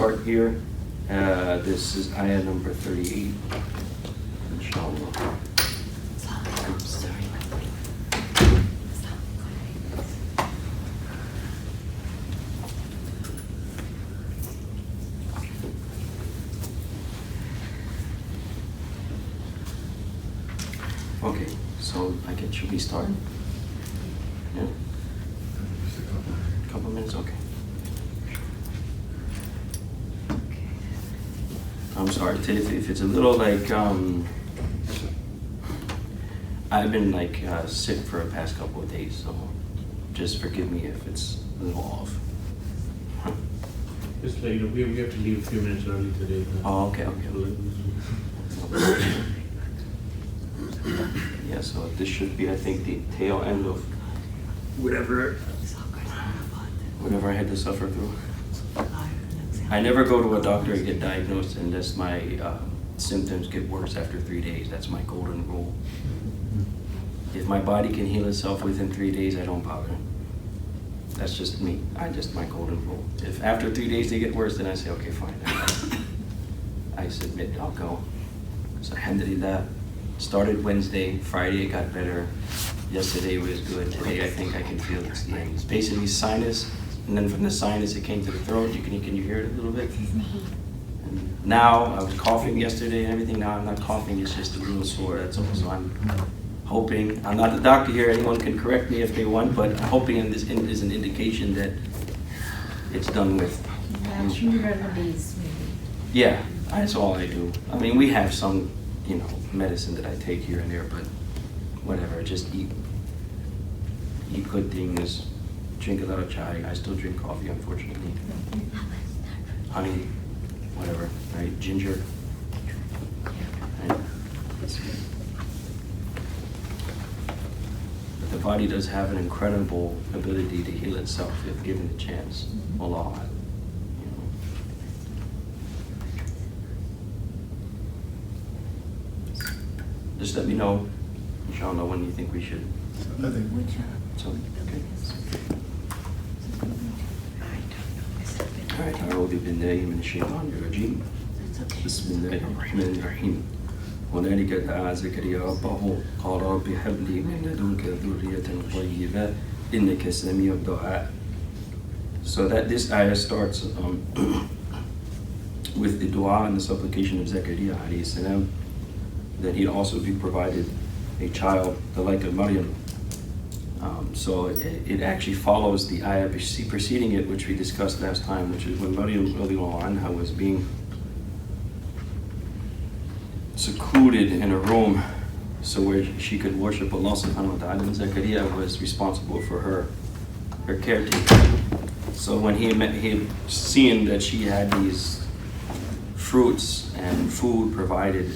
start here. This is ayah number 38, inshallah. Okay, so I guess should we start? Yeah? A couple minutes, okay. I'm sorry if it's a little like I've been like sick for the past couple of days, so just forgive me if it's a little off. Just like, we have to leave a few minutes early today. Oh, okay. Yeah, so this should be, I think, the tail end of whatever I had to suffer through. I never go to a doctor and get diagnosed unless my symptoms get worse after 3 days. That's my golden rule. If my body can heal itself within 3 days, I don't bother. That's just me. My golden rule. If after 3 days they get worse, then I say, okay, fine. I submit, I'll go. So alhamdulillah, started Wednesday, Friday it got better. Yesterday was good. Today I think I can feel it's the end. It's basically sinus, and then from the sinus it came to the throat. Can you hear it a little bit? And now I was coughing yesterday and everything. Now I'm not coughing. It's just a little sore. That's all. So I'm hoping. I'm not the doctor here. Anyone can correct me if they want, but I'm hoping this is an indication that it's done with. Natural remedies, maybe. Yeah, that's all I do. I mean, we have some, medicine that I take here and there, but whatever. Just eat good things. Drink a lot of chai. I still drink coffee, unfortunately. Honey, whatever, right? Ginger. Right? But the body does have an incredible ability to heal itself if given the chance. Allah. Just let me know, inshallah, when you think we should. Nothing. So, okay. Alright, أعوذ بالله من الشيطان الرجيم. بسم الله الرحمن الرحيم. هنالك دعا زكريا ربه قال رب هب لي من لدنك ذرية طيبة إنك سميع الدعاء. So that this ayah starts with the dua and the supplication of Zakaria alayhi salam, that he'd also be provided a child, the like of Maryam. So it actually follows the ayah preceding it, which we discussed last time, which is when Maryam radiallahu anha was being secluded in a room so where she could worship Allah subhanahu wa ta'ala, and Zakaria was responsible for her caretaker. So when he had seen that she had these fruits and food provided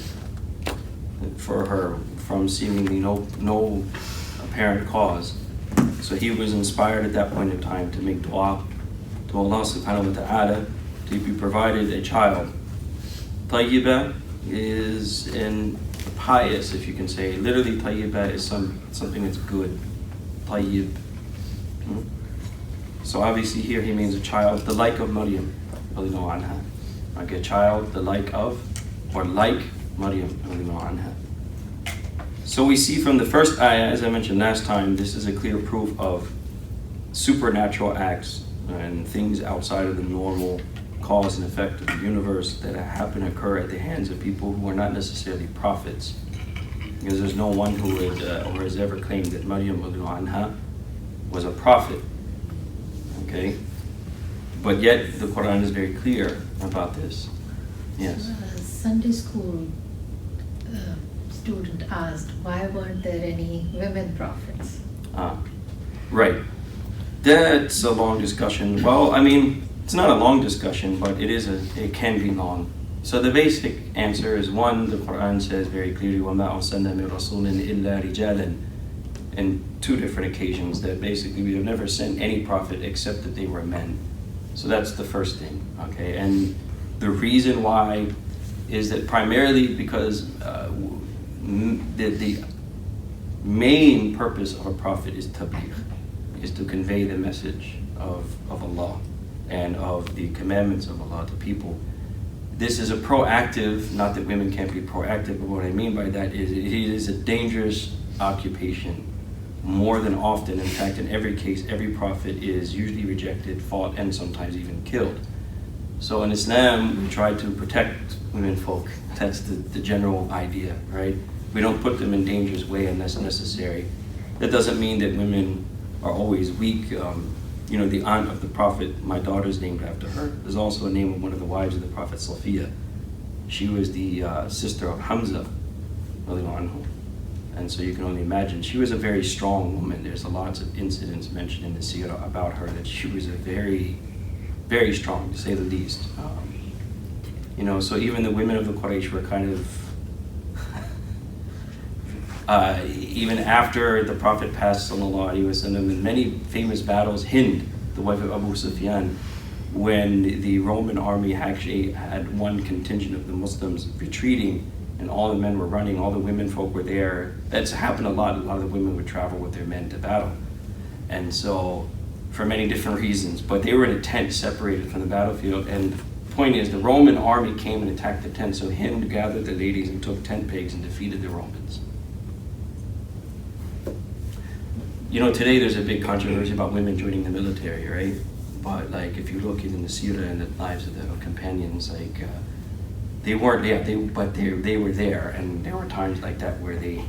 for her from seemingly no apparent cause. So he was inspired at that point in time to make dua to Allah subhanahu wa ta'ala to be provided a child. Tayyiba is in pious, if you can say. Literally tayyiba is something that's good. Tayyib. So obviously here he means a child, the like of Maryam. Like a child, the like of, or like Maryam. So we see from the first ayah, as I mentioned last time, this is a clear proof of supernatural acts and things outside of the normal cause and effect of the universe that happen to occur at the hands of people who are not necessarily prophets. Because there's no one who would or has ever claimed that Maryam anha was a prophet. Okay? But yet the Quran is very clear about this. Yes? Sunday school student asked, why weren't there any women prophets? Right. That's a long discussion. Well, I mean, it's not a long discussion, but it can be long. So the basic answer is, one, the Quran says very clearly, وَمَا أَرْسَلْنَا مِن رَسُولٍ إِلَّا رِجَالًا, in two different occasions, that basically we have never sent any prophet except that they were men. So that's the first thing, okay? And the reason why is that primarily because the main purpose of a prophet is tabligh, is to convey the message of Allah. and of the commandments of Allah to people. This is a proactive, not that women can't be proactive, but what I mean by that is it is a dangerous occupation. More than often, in fact, in every case, every prophet is usually rejected, fought, and sometimes even killed. So in Islam, we try to protect women folk. That's the general idea, right? We don't put them in dangerous way unless necessary. That doesn't mean that women are always weak. You know, the aunt of the Prophet, my daughter's named after her. There's also a name of one of the wives of the Prophet, Sophia. She was the sister of Hamza, and so you can only imagine. She was a very strong woman. There's lots of incidents mentioned in the Seerah about her that she was a very, very strong, to say the least. You know, so even the women of the Quraysh were kind of, even after the Prophet passed, sallallahu alaihi wasallam, in many famous battles, Hind, the wife of Abu Sufyan, when the Roman army actually had one contingent of the Muslims retreating, and all the men were running, all the women folk were there. That's happened a lot. A lot of the women would travel with their men to battle. And so, for many different reasons, but they were in a tent separated from the battlefield. And the point is, the Roman army came and attacked the tent, so Hind gathered the ladies and took tent pegs and defeated the Romans. You know, today there's a big controversy about women joining the military, right? But like, if you look in the Seerah and the lives of the companions, like, they weren't, yeah, they were there, and there were times like that where they,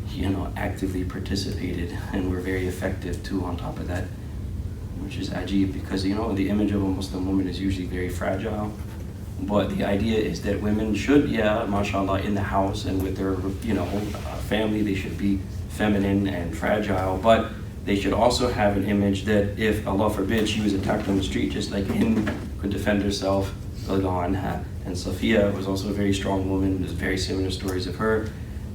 you know, actively participated and were very effective too on top of that, which is ajib, because, you know, the image of a Muslim woman is usually very fragile, but the idea is that women should, yeah, mashallah, in the house and with their, you know, family, they should be feminine and fragile, but they should also have an image that if, Allah forbid, she was attacked on the street, just like Hind could defend herself, and Sophia was also a very strong woman. There's very similar stories of her,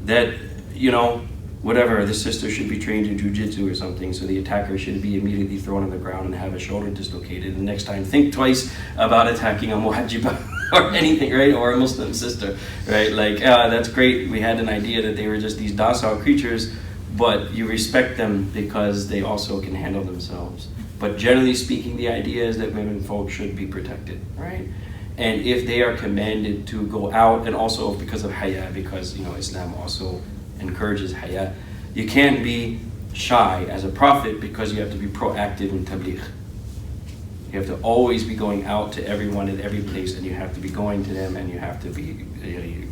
that, you know, whatever, the sister should be trained in jujitsu or something, so the attacker should be immediately thrown on the ground and have a shoulder dislocated. And next time, think twice about attacking a muhajjiba or anything, right? Or a Muslim sister, right? Like, that's great. We had an idea that they were just these docile creatures, but you respect them because they also can handle themselves. But generally speaking, the idea is that women folk should be protected, right? And if they are commanded to go out, and also because of haya, because, you know, Islam also encourages haya, you can't be shy as a prophet because you have to be proactive in tabligh. You have to always be going out to everyone in every place, and you have to be going to them, and you have to be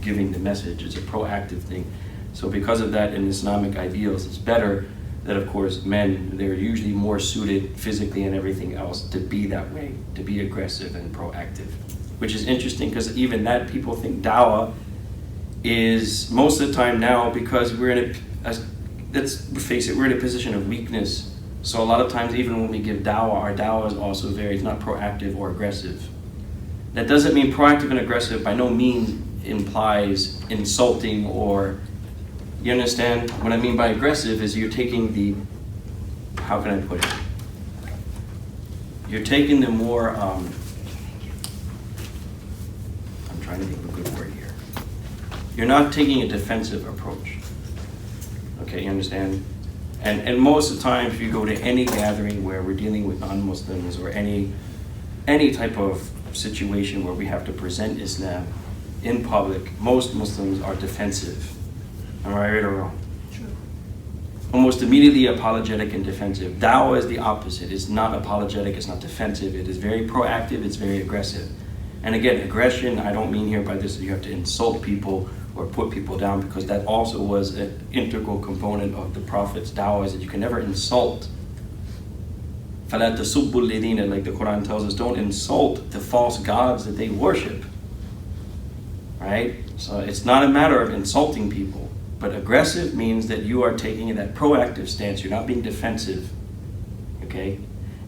giving the message. It's a proactive thing. So because of that, in Islamic ideals, it's better that, of course, men, they're usually more suited physically and everything else to be that way, to be aggressive and proactive. Which is interesting, because even that, people think dawah is, most of the time now, because we're in let's face it, we're in a position of weakness. So a lot of times, even when we give dawah, our dawah is also it's not proactive or aggressive. That doesn't mean proactive and aggressive by no means implies insulting, or, you understand? What I mean by aggressive is you're taking the, how can I put it? You're taking the more, trying to think of a good word here. You're not taking a defensive approach. Okay, you understand? And most of the time, if you go to any gathering where we're dealing with non-Muslims, or any type of situation where we have to present Islam in public, most Muslims are defensive. Am I right or wrong? True. Almost immediately apologetic and defensive. Dawah is the opposite. It's not apologetic, it's not defensive. It is very proactive, it's very aggressive. And again, aggression, I don't mean here by this that you have to insult people or put people down, because that also was an integral component of the Prophet's dawah, is that you can never insult. فَلَا تَسُبُّ الَّذِينَ, like the Quran tells us, don't insult the false gods that they worship. Right? So it's not a matter of insulting people, but aggressive means that you are taking that proactive stance, you're not being defensive. Okay?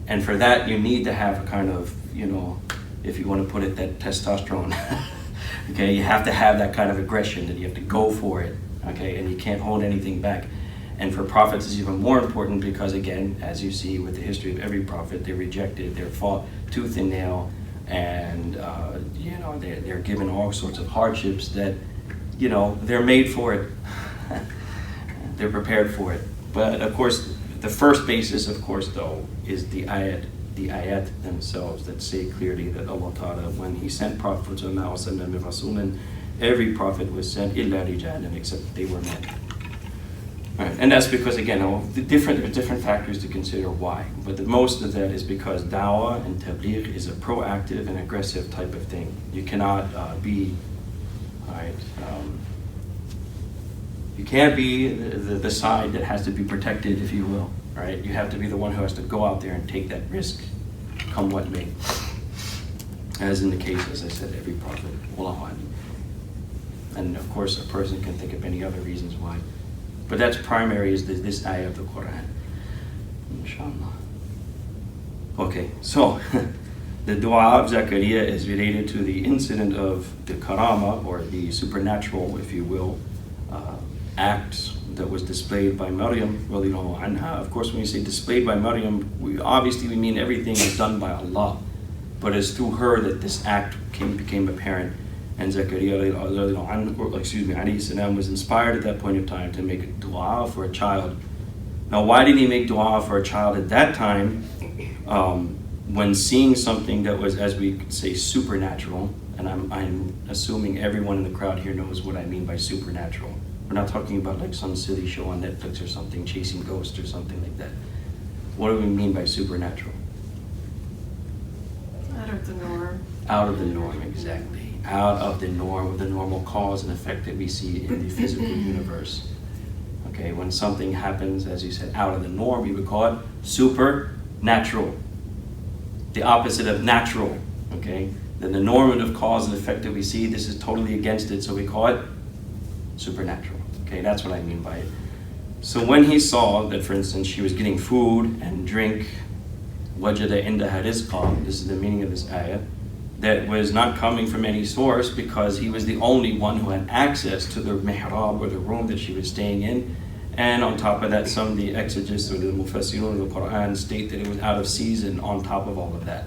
And for that, you need to have a kind of, you know, if you want to put it, that testosterone. Okay, you have to have that kind of aggression, that you have to go for it, okay, and you can't hold anything back. And for prophets, it's even more important because, again, as you see with the history of every prophet, they're rejected, they're fought tooth and nail, and you know, they're given all sorts of hardships that, you know, they're made for it. They're prepared for it. But of course, the first basis, of course, though, is the ayat the ayat themselves that say clearly that Allah Ta'ala, when He sent prophets, every prophet was sent illa rijalan, except they were men. Right. And that's because, again, there are different factors to consider why. But most of that is because da'wah and tabligh is a proactive and aggressive type of thing. You cannot be, right, you can't be the side that has to be protected, if you will. Right? You have to be the one who has to go out there and take that risk, come what may. As in the case, as I said, every prophet. Wallahu a'lam. And of course, a person can think of any other reasons why. But that's primary, is this ayah of the Quran. Inshallah. Okay, so the dua of Zakaria is related to the incident of the karama, or the supernatural, if you will, act that was displayed by Maryam radiallahu anha. Of course, when you say displayed by Maryam, we mean everything is done by Allah. But it's through her that this act became apparent. And Zakaria alayhi salam was inspired at that point of time to make a dua for a child. Now, why did he make dua for a child at that time? When seeing something that was, as we could say, supernatural, and I'm assuming everyone in the crowd here knows what I mean by supernatural. We're not talking about like some silly show on Netflix or something, chasing ghosts or something like that. What do we mean by supernatural? Out of the norm. Out of the norm, exactly. Out of the norm, of the normal cause and effect that we see in the physical universe. Okay, when something happens, as you said, out of the norm, we would call it supernatural. The opposite of natural, okay? Then the normative cause and effect that we see, this is totally against it, so we call it supernatural. Okay, that's what I mean by it. So when he saw that, for instance, she was getting food and drink, wajada indaha rizqa, this is the meaning of this ayah, that was not coming from any source, because he was the only one who had access to the mihrab, or the room that she was staying in. And on top of that, some of the exegetes or the mufassirun of the Quran state that it was out of season on top of all of that.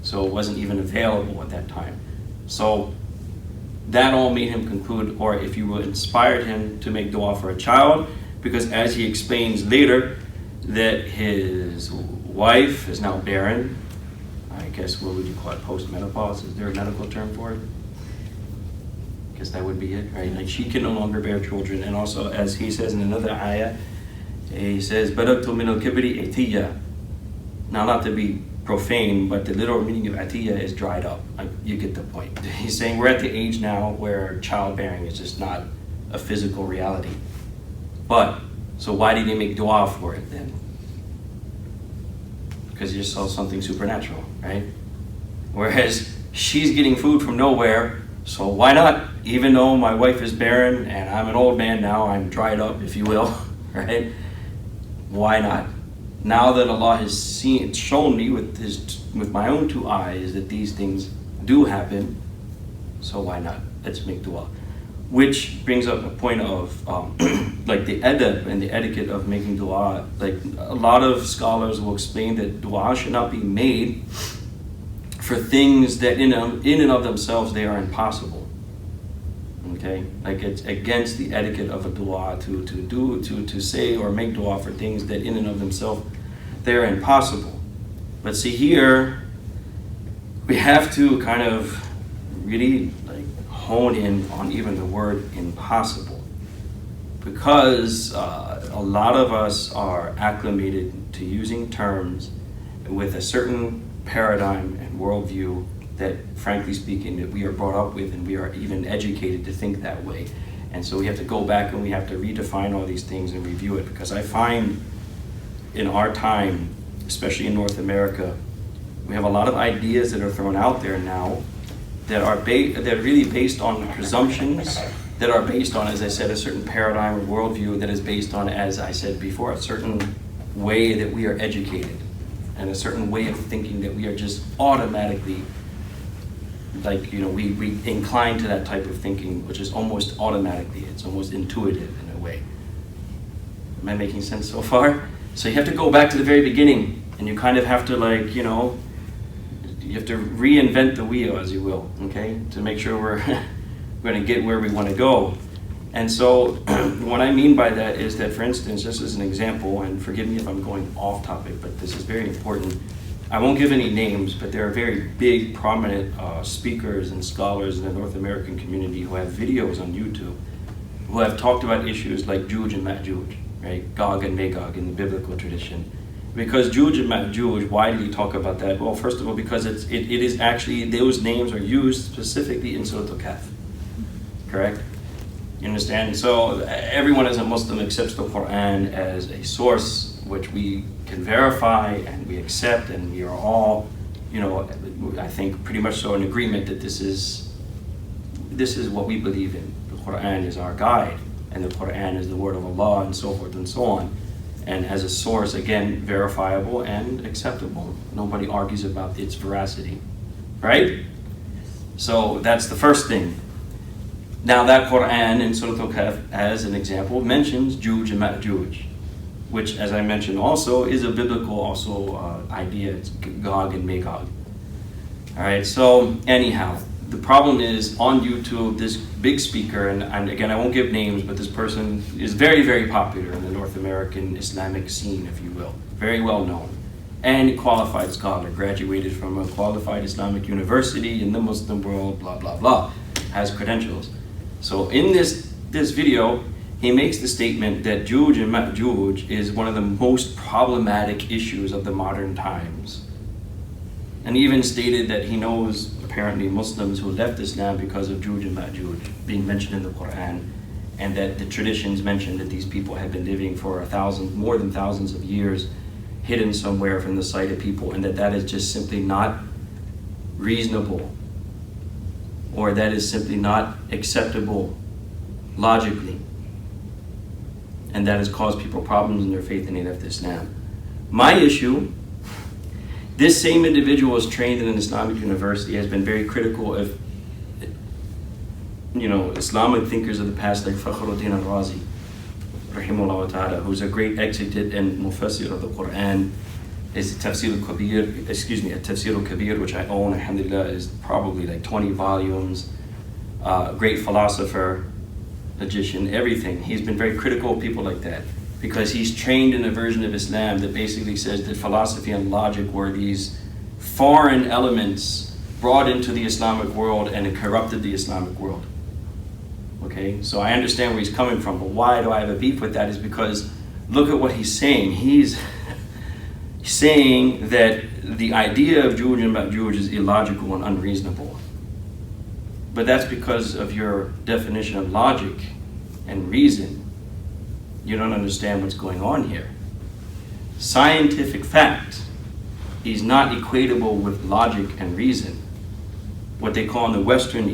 So it wasn't even available at that time. So that all made him conclude, or if you will, inspired him to make dua for a child, because as he explains later, that his wife is now barren. I guess, what would you call it, post-menopause? Is there a medical term for it? I guess that would be it, right? Like, she can no longer bear children. And also, as he says in another ayah, he says, بَلَغْتُ مِنَ الْكِبْرِ إِتِيَّ. Now, not to be profane, but the literal meaning of atiyah is dried up. You get the point. He's saying we're at the age now where childbearing is just not a physical reality. But, so why did he make dua for it then? Because he just saw something supernatural, right? Whereas she's getting food from nowhere, so why not? Even though my wife is barren and I'm an old man now, I'm dried up, if you will, right? Why not? Now that Allah has shown me with my own two eyes that these things do happen, so why not? Let's make dua. Which brings up a point of like the adab and the etiquette of making dua. Like, a lot of scholars will explain that dua should not be made for things that in and of themselves they are impossible. Okay, like it's against the etiquette of a dua to say or make dua for things that in and of themselves they're impossible. But see, here we have to kind of really like hone in on even the word impossible, because a lot of us are acclimated to using terms with a certain paradigm and worldview that, frankly speaking, that we are brought up with, and we are even educated to think that way. And so we have to go back and we have to redefine all these things and review it, because I find in our time, especially in North America, we have a lot of ideas that are thrown out there now that are really based on presumptions, that are based on, as I said, a certain paradigm or worldview that is based on, as I said before, a certain way that we are educated, and a certain way of thinking that we are just automatically, like, you know, we incline to that type of thinking, which is almost automatically, it's almost intuitive in a way. Am I making sense so far? So you have to go back to the very beginning, and you kind of have to, like, you know, you have to reinvent the wheel, as you will, okay, to make sure we're going to get where we want to go. And so what I mean by that is that, for instance, just as an example, and forgive me if I'm going off topic, but this is very important. I won't give any names, but there are very big, prominent speakers and scholars in the North American community who have videos on YouTube who have talked about issues like Juj and Ma'juj, right? Gog and Magog in the biblical tradition. Because Juj and Ma'juj, why do you talk about that? Well, first of all, because it is actually, those names are used specifically in Surah Al-Kahf, correct? You understand? So everyone as a Muslim accepts the Quran as a source which we can verify and we accept, and we are all, I think pretty much so in agreement that this is what we believe in. The Quran is our guide, and the Quran is the word of Allah, and so forth and so on. And as a source, again, verifiable and acceptable. Nobody argues about its veracity, right? So that's the first thing. Now that Quran in Surah Al-Kahf, as an example, mentions Juj and Ma'juj, which, as I mentioned also, is a biblical idea. It's Gog and Magog. All right, so anyhow, the problem is on YouTube, this big speaker, and again, I won't give names, but this person is very, very popular in the North American Islamic scene, if you will. Very well known. And a qualified scholar, graduated from a qualified Islamic university in the Muslim world, blah, blah, blah, has credentials. So in this video, he makes the statement that Juj and Ma'juj is one of the most problematic issues of the modern times. And even stated that he knows, apparently, Muslims who left Islam because of Juj and Ma'juj being mentioned in the Quran, and that the traditions mention that these people have been living for more than thousands of years, hidden somewhere from the sight of people, and that is just simply not reasonable, or that is simply not acceptable logically, and that has caused people problems in their faith and they left Islam. My issue, this same individual is trained in an Islamic university, has been very critical of Islamic thinkers of the past like Fakhruddin al-Razi, rahimahullah ta'ala, who's a great exegete and mufassir of the Quran. Is Tafsir al-Kabir, which I own, alhamdulillah, is probably like 20 volumes. Great philosopher, logician, everything. He's been very critical of people like that because he's trained in a version of Islam that basically says that philosophy and logic were these foreign elements brought into the Islamic world and it corrupted the Islamic world. Okay, so I understand where he's coming from, but why do I have a beef with that is because look at what he's saying. He's saying that the idea of Juj and Ma'juj is illogical and unreasonable. But that's because of your definition of logic and reason. You don't understand what's going on here. Scientific fact is not equatable with logic and reason. What they call in the Western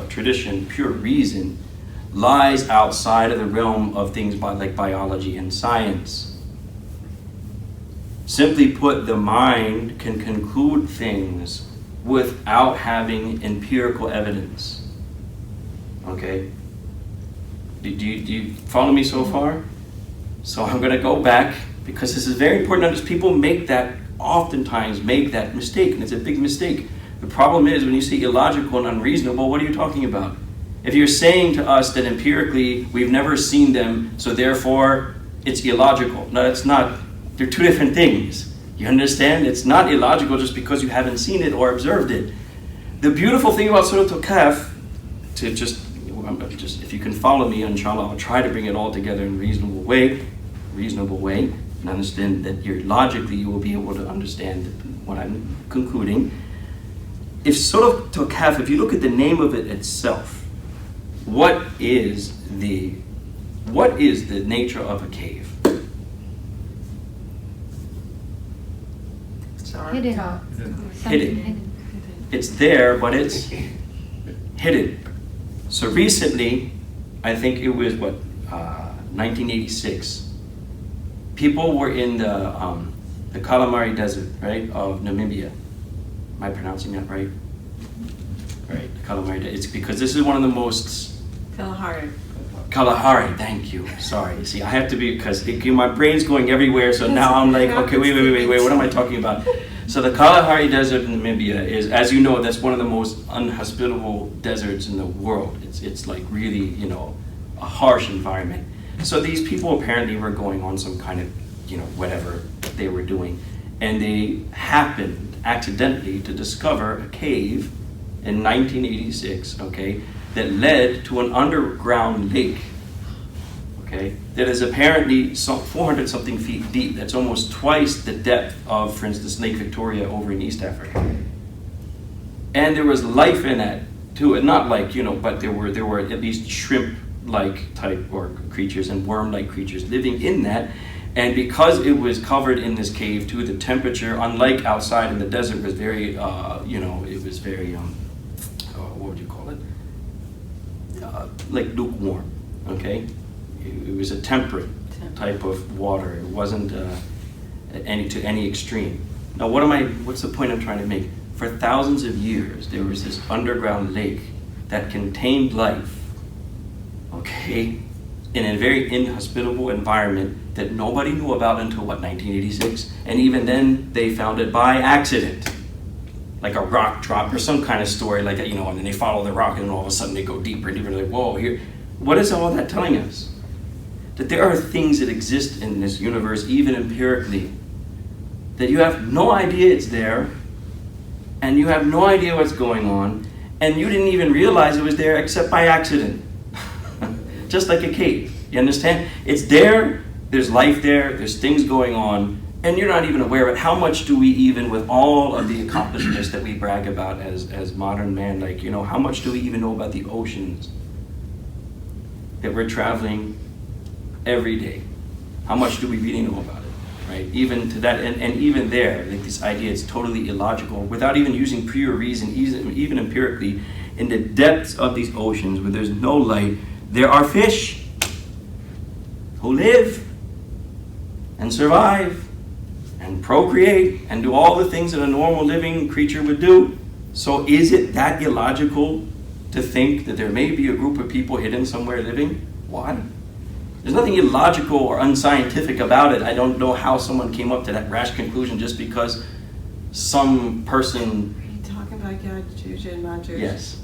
tradition, pure reason, lies outside of the realm of things like biology and science. Simply put, the mind can conclude things without having empirical evidence. Okay? Do you follow me so far? So I'm going to go back because this is very important. People oftentimes make that mistake, and it's a big mistake. The problem is when you say illogical and unreasonable, what are you talking about? If you're saying to us that empirically we've never seen them, so therefore it's illogical. No, it's not. They're two different things. You understand? It's not illogical just because you haven't seen it or observed it. The beautiful thing about Surah Al-Kahf, if you can follow me, inshallah, I'll try to bring it all together in a reasonable way, and understand that logically you will be able to understand what I'm concluding. If Surah Al-Kahf, if you look at the name of it itself, what is the nature of a cave? Hidden. It's there, but it's hidden. So recently, I think it was 1986. People were in the Kalahari Desert, right, of Namibia. Am I pronouncing that right? Right, Kalahari. It's because this is one of the most Kalahari, thank you. Sorry. See, I have to be, because my brain's going everywhere, so now I'm like, okay, wait, what am I talking about? So the Kalahari Desert in Namibia is, as you know, that's one of the most unhospitable deserts in the world. It's like really, a harsh environment. So these people apparently were going on some kind of, whatever they were doing. and they happened accidentally to discover a cave in 1986, okay, that led to an underground lake, okay, that is apparently 400 something feet deep. That's almost twice the depth of, for instance, Lake Victoria over in East Africa. And there was life in that too, and not like, but there were at least shrimp-like type or creatures and worm-like creatures living in that. And because it was covered in this cave too, the temperature, unlike outside in the desert, was very, it was very, what would you call it? Like lukewarm, okay? It was a temperate type of water. It wasn't to any extreme. Now, what's the point I'm trying to make? For thousands of years, there was this underground lake that contained life, okay, in a very inhospitable environment that nobody knew about until, 1986? And even then, they found it by accident. Like a rock drop or some kind of story like that, and then they follow the rock and then all of a sudden they go deeper and deeper. Like, whoa, here. What is all that telling us? That there are things that exist in this universe, even empirically, that you have no idea it's there, and you have no idea what's going on, and you didn't even realize it was there except by accident. Just like a cave. You understand? It's there, there's life there, there's things going on, and you're not even aware of it. How much do we even, with all of the accomplishments that we brag about as modern man, how much do we even know about the oceans that we're traveling every day? How much do we really know about it, right? Even to that, and even there, this idea is totally illogical, without even using pure reason, even empirically, in the depths of these oceans where there's no light, there are fish who live and survive and procreate and do all the things that a normal living creature would do. So is it that illogical to think that there may be a group of people hidden somewhere living? Why? There's nothing illogical or unscientific about it. I don't know how someone came up to that rash conclusion just because some person... Are you talking about Yajuj and Majuj? Yes.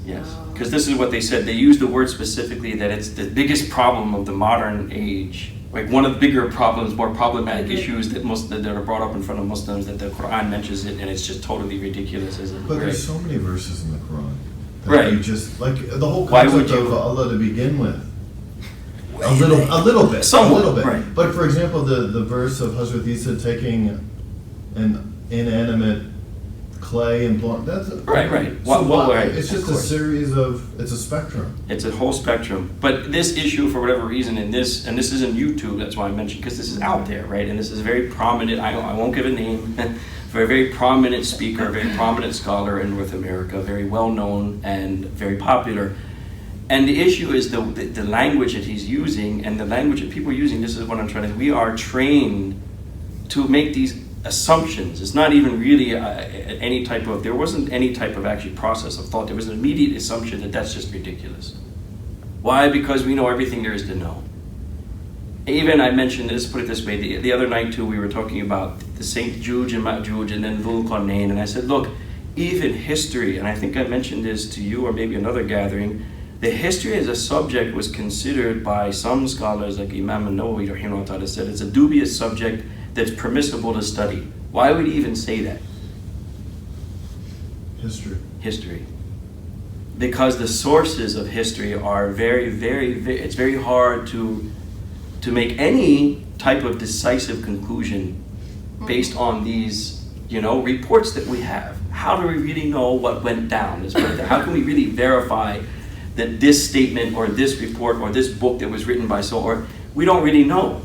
Because this is what they said. They used the word specifically that it's the biggest problem of the modern age. Like one of the bigger problems, more problematic issues that are brought up in front of Muslims, that the Quran mentions it, and it's just totally ridiculous, isn't it? But there's so many verses in the Quran that right. you just the whole concept of Allah to begin with. A little bit. Somewhat, a little bit. Right. But for example, the verse of Hazrat Isa taking an inanimate clay and blowing, that's right. Right. It's just a series of, it's a spectrum. It's a whole spectrum. But this issue, for whatever reason, and this isn't YouTube, that's why I mentioned, because this is out there, right? And this is very prominent, I won't give a name, for a very prominent speaker, a very prominent scholar in North America, very well known and very popular. And the issue is the language that he's using, and the language that people are using. This is what I'm trying to, we are trained to make these assumptions. It's not even really there wasn't any type of actually process of thought. There was an immediate assumption that that's just ridiculous. Why? Because we know everything there is to know. Even I mentioned this, put it this way, the other night too, we were talking about the Saint Juj and Ma'juj and then Dhul Qarnayn, and I said, look, even history, and I think I mentioned this to you or maybe another gathering, the history as a subject was considered by some scholars, like Imam An-Nawawi rahimahullah said, it's a dubious subject that's permissible to study. Why would he even say that? History. Because the sources of history are very, it's very hard to make any type of decisive conclusion based on these, reports that we have. How do we really know what went down? How can we really verify that this statement or this report or this book that was written by we don't really know.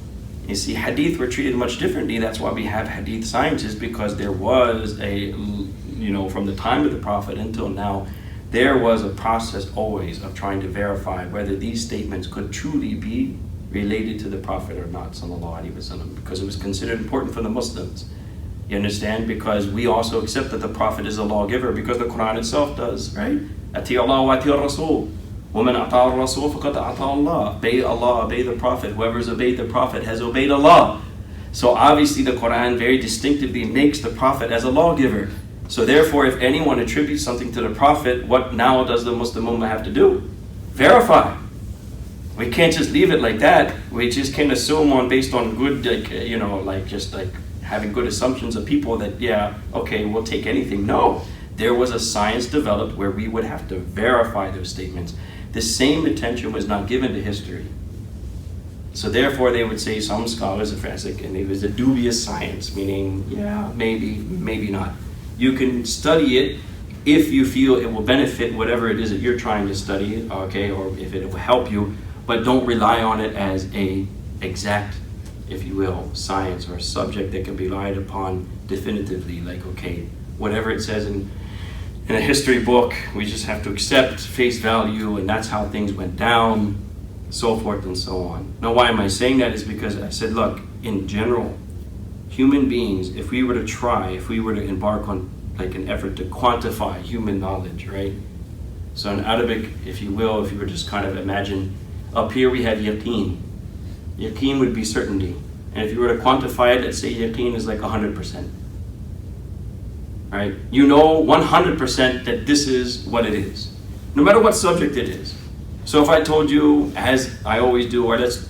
You see, hadith were treated much differently. That's why we have hadith scientists, because there was from the time of the Prophet until now, there was a process always of trying to verify whether these statements could truly be related to the Prophet or not, sallallahu alaihi wasallam, because it was considered important for the Muslims. You understand? Because we also accept that the Prophet is a lawgiver, because the Quran itself does, right? Ati Allah wa ati Rasul. وَمَنْ أَطَاعَ الرَّسُولَ فَقَدْ أَطَاعَ اللَّهَ. Obey Allah, obey the Prophet. Whoever's obeyed the Prophet has obeyed Allah. So obviously the Quran very distinctively makes the Prophet as a lawgiver. So therefore, if anyone attributes something to the Prophet, what now does the Muslim Ummah have to do? Verify. We can't just leave it like that. We just can't assume based on good, having good assumptions of people that, yeah, okay, we'll take anything. No, there was a science developed where we would have to verify those statements. The same attention was not given to history. So therefore they would say some scholars of forensic, and it was a dubious science, meaning, yeah, maybe, maybe not. You can study it if you feel it will benefit whatever it is that you're trying to study, okay, or if it will help you, but don't rely on it as a exact, if you will, science or subject that can be relied upon definitively, like, okay, whatever it says in a history book, we just have to accept face value, and that's how things went down, so forth and so on. Now, why am I saying that is because I said, look, in general, human beings, if we were to embark on like an effort to quantify human knowledge, right? So in Arabic, if you will, if you were just kind of imagine, up here we have yaqeen. Yaqeen would be certainty. And if you were to quantify it, let's say yaqeen is like 100%. Right? You know 100% that this is what it is, no matter what subject it is. So if I told you, as I always do, or let's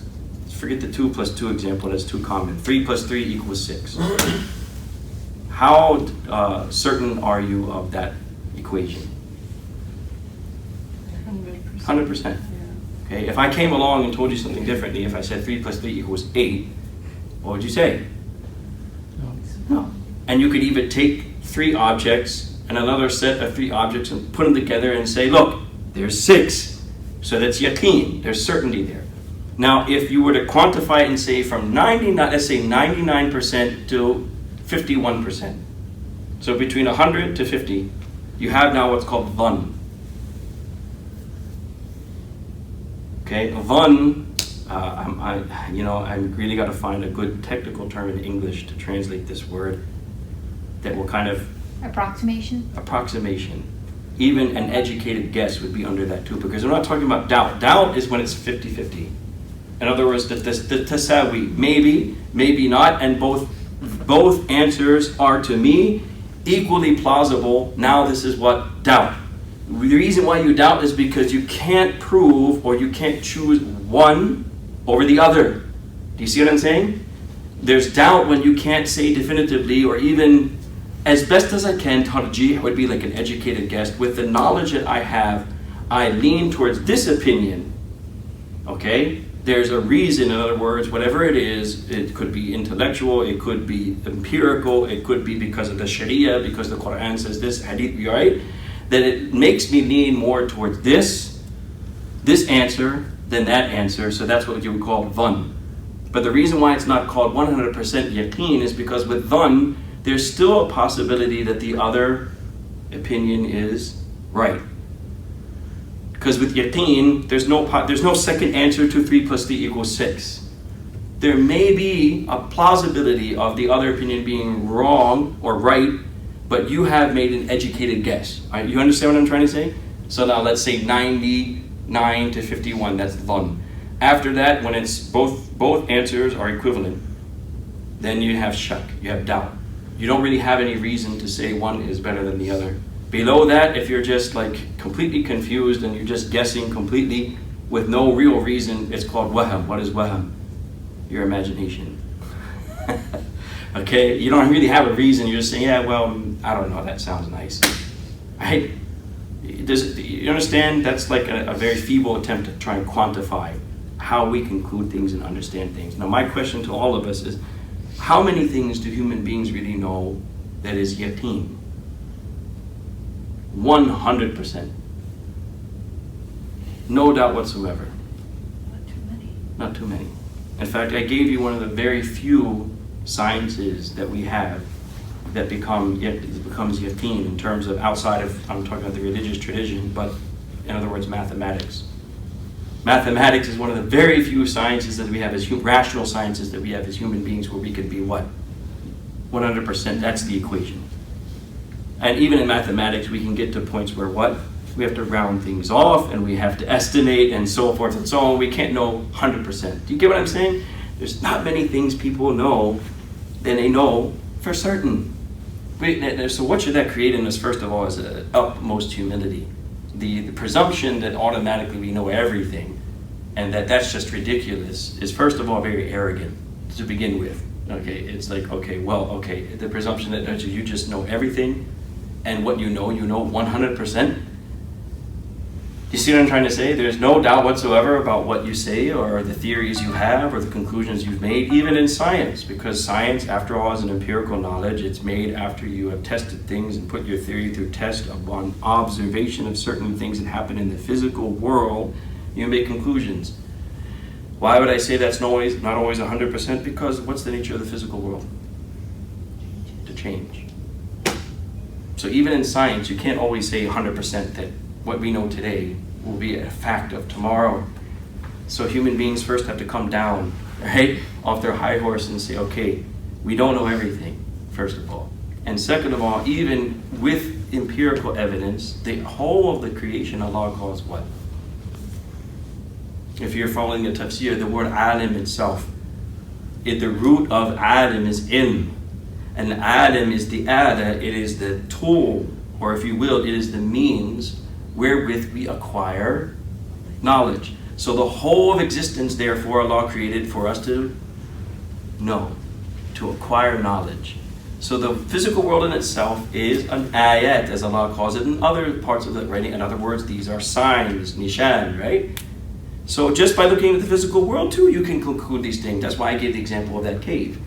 forget the 2 plus 2 example, that's too common. 3 plus 3 equals 6. How certain are you of that equation? 100%. Okay. If I came along and told you something differently, if I said 3 plus 3 equals 8, what would you say? No. And you could even take 3 objects and another set of 3 objects and put them together and say, look, there's 6. So that's yaqeen. There's certainty there. Now, if you were to quantify it and say from 99% to 51%. So between 100 to 50, you have now what's called dhann. Okay, dhann, I really got to find a good technical term in English to translate this word that will kind of... Approximation? Approximation. Even an educated guess would be under that too, because we're not talking about doubt. Doubt is when it's 50-50. In other words, the tasawi, maybe, maybe not, and both answers are to me equally plausible. Now this is what doubt. The reason why you doubt is because you can't prove or you can't choose one over the other. Do you see what I'm saying? There's doubt when you can't say definitively, or even as best as I can, tarjih would be like an educated guess. With the knowledge that I have, I lean towards this opinion. Okay? There's a reason, in other words, whatever it is, it could be intellectual, it could be empirical, it could be because of the Sharia, because the Quran says this, hadith, right? That it makes me lean more towards this answer than that answer, so that's what you would call dhann. But the reason why it's not called 100% yaqeen is because with dhann, there's still a possibility that the other opinion is right. Because with yaqeen, there's no second answer to 3 plus 3 equals 6. There may be a plausibility of the other opinion being wrong or right, but you have made an educated guess. Right, you understand what I'm trying to say? So now let's say 99 to 51, that's dhann. After that, when it's both answers are equivalent, then you have shak, you have doubt. You don't really have any reason to say one is better than the other. Below that, if you're just like completely confused and you're just guessing completely with no real reason, it's called waham. What is waham? Your imagination. Okay, you don't really have a reason. You're just saying, yeah, well, I don't know, that sounds nice. Right? You understand? That's like a very feeble attempt to try and quantify how we conclude things and understand things. Now, my question to all of us is, how many things do human beings really know that is yaqeen? 100%. No doubt whatsoever. Not too many. Not too many. In fact, I gave you one of the very few sciences that we have that becomes yaqeen in terms of outside of, I'm talking about the religious tradition, but in other words, mathematics. Mathematics is one of the very few sciences that we have as rational sciences that we have as human beings where we could be what? 100%, that's the equation. And even in mathematics, we can get to points where what? We have to round things off and we have to estimate and so forth and so on. We can't know 100%. Do you get what I'm saying? There's not many things people know that they know for certain. So what should that create in us, first of all, is an utmost humility. The presumption that automatically we know everything and that's just ridiculous is, first of all, very arrogant to begin with. Okay, it's like, okay, the presumption that you just know everything, and what you know 100%. You see what I'm trying to say? There's no doubt whatsoever about what you say or the theories you have or the conclusions you've made, even in science, because science, after all, is an empirical knowledge. It's made after you have tested things and put your theory through test upon observation of certain things that happen in the physical world. You make conclusions. Why would I say that's not always 100%? Because what's the nature of the physical world? To change. So even in science, you can't always say 100% that what we know today will be a fact of tomorrow. So human beings first have to come down, right, off their high horse and say, okay, we don't know everything, first of all. And second of all, even with empirical evidence, the whole of the creation Allah calls what? If you're following the tafsir, the word alim itself, the root of alim is ilm. And alim is the ada, it is the tool, or if you will, it is the means wherewith we acquire knowledge. So the whole of existence, therefore, Allah created for us to know, to acquire knowledge. So the physical world in itself is an ayat, as Allah calls it in other parts of the writing. In other words, these are signs, nishan, right? So just by looking at the physical world too, you can conclude these things. That's why I gave the example of that cave.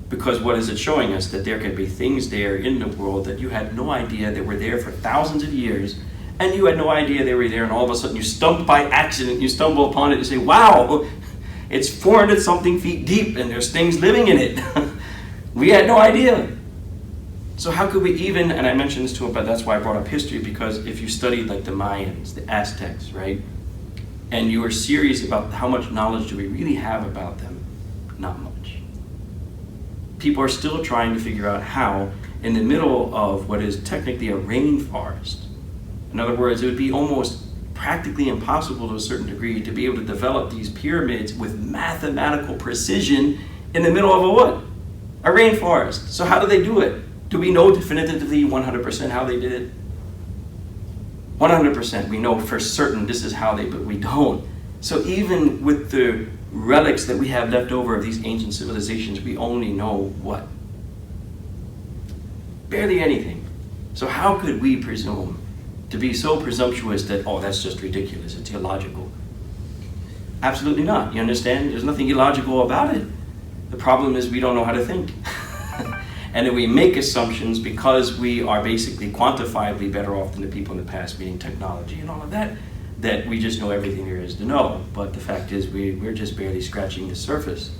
Because what is it showing us? That there can be things there in the world that you had no idea that were there for thousands of years, and you had no idea they were there, and all of a sudden you stumbled by accident, you stumble upon it and say, wow, it's 400 something feet deep and there's things living in it. We had no idea. So how could we even, and I mentioned this to him, but that's why I brought up history, because if you studied like the Mayans, the Aztecs, right? And you were serious about how much knowledge do we really have about them? Not much. People are still trying to figure out how, in the middle of what is technically a rainforest, in other words, it would be almost practically impossible to a certain degree to be able to develop these pyramids with mathematical precision in the middle of a what? A rainforest. So how do they do it? Do we know definitively 100% how they did it? 100%, we know for certain this is how but we don't. So even with the relics that we have left over of these ancient civilizations, we only know what? Barely anything. So how could we presume to be so presumptuous that, oh, that's just ridiculous, it's illogical? Absolutely not. You understand? There's nothing illogical about it. The problem is we don't know how to think. And then we make assumptions because we are basically quantifiably better off than the people in the past, meaning technology and all of that, that we just know everything there is to know. But the fact is we're just barely scratching the surface,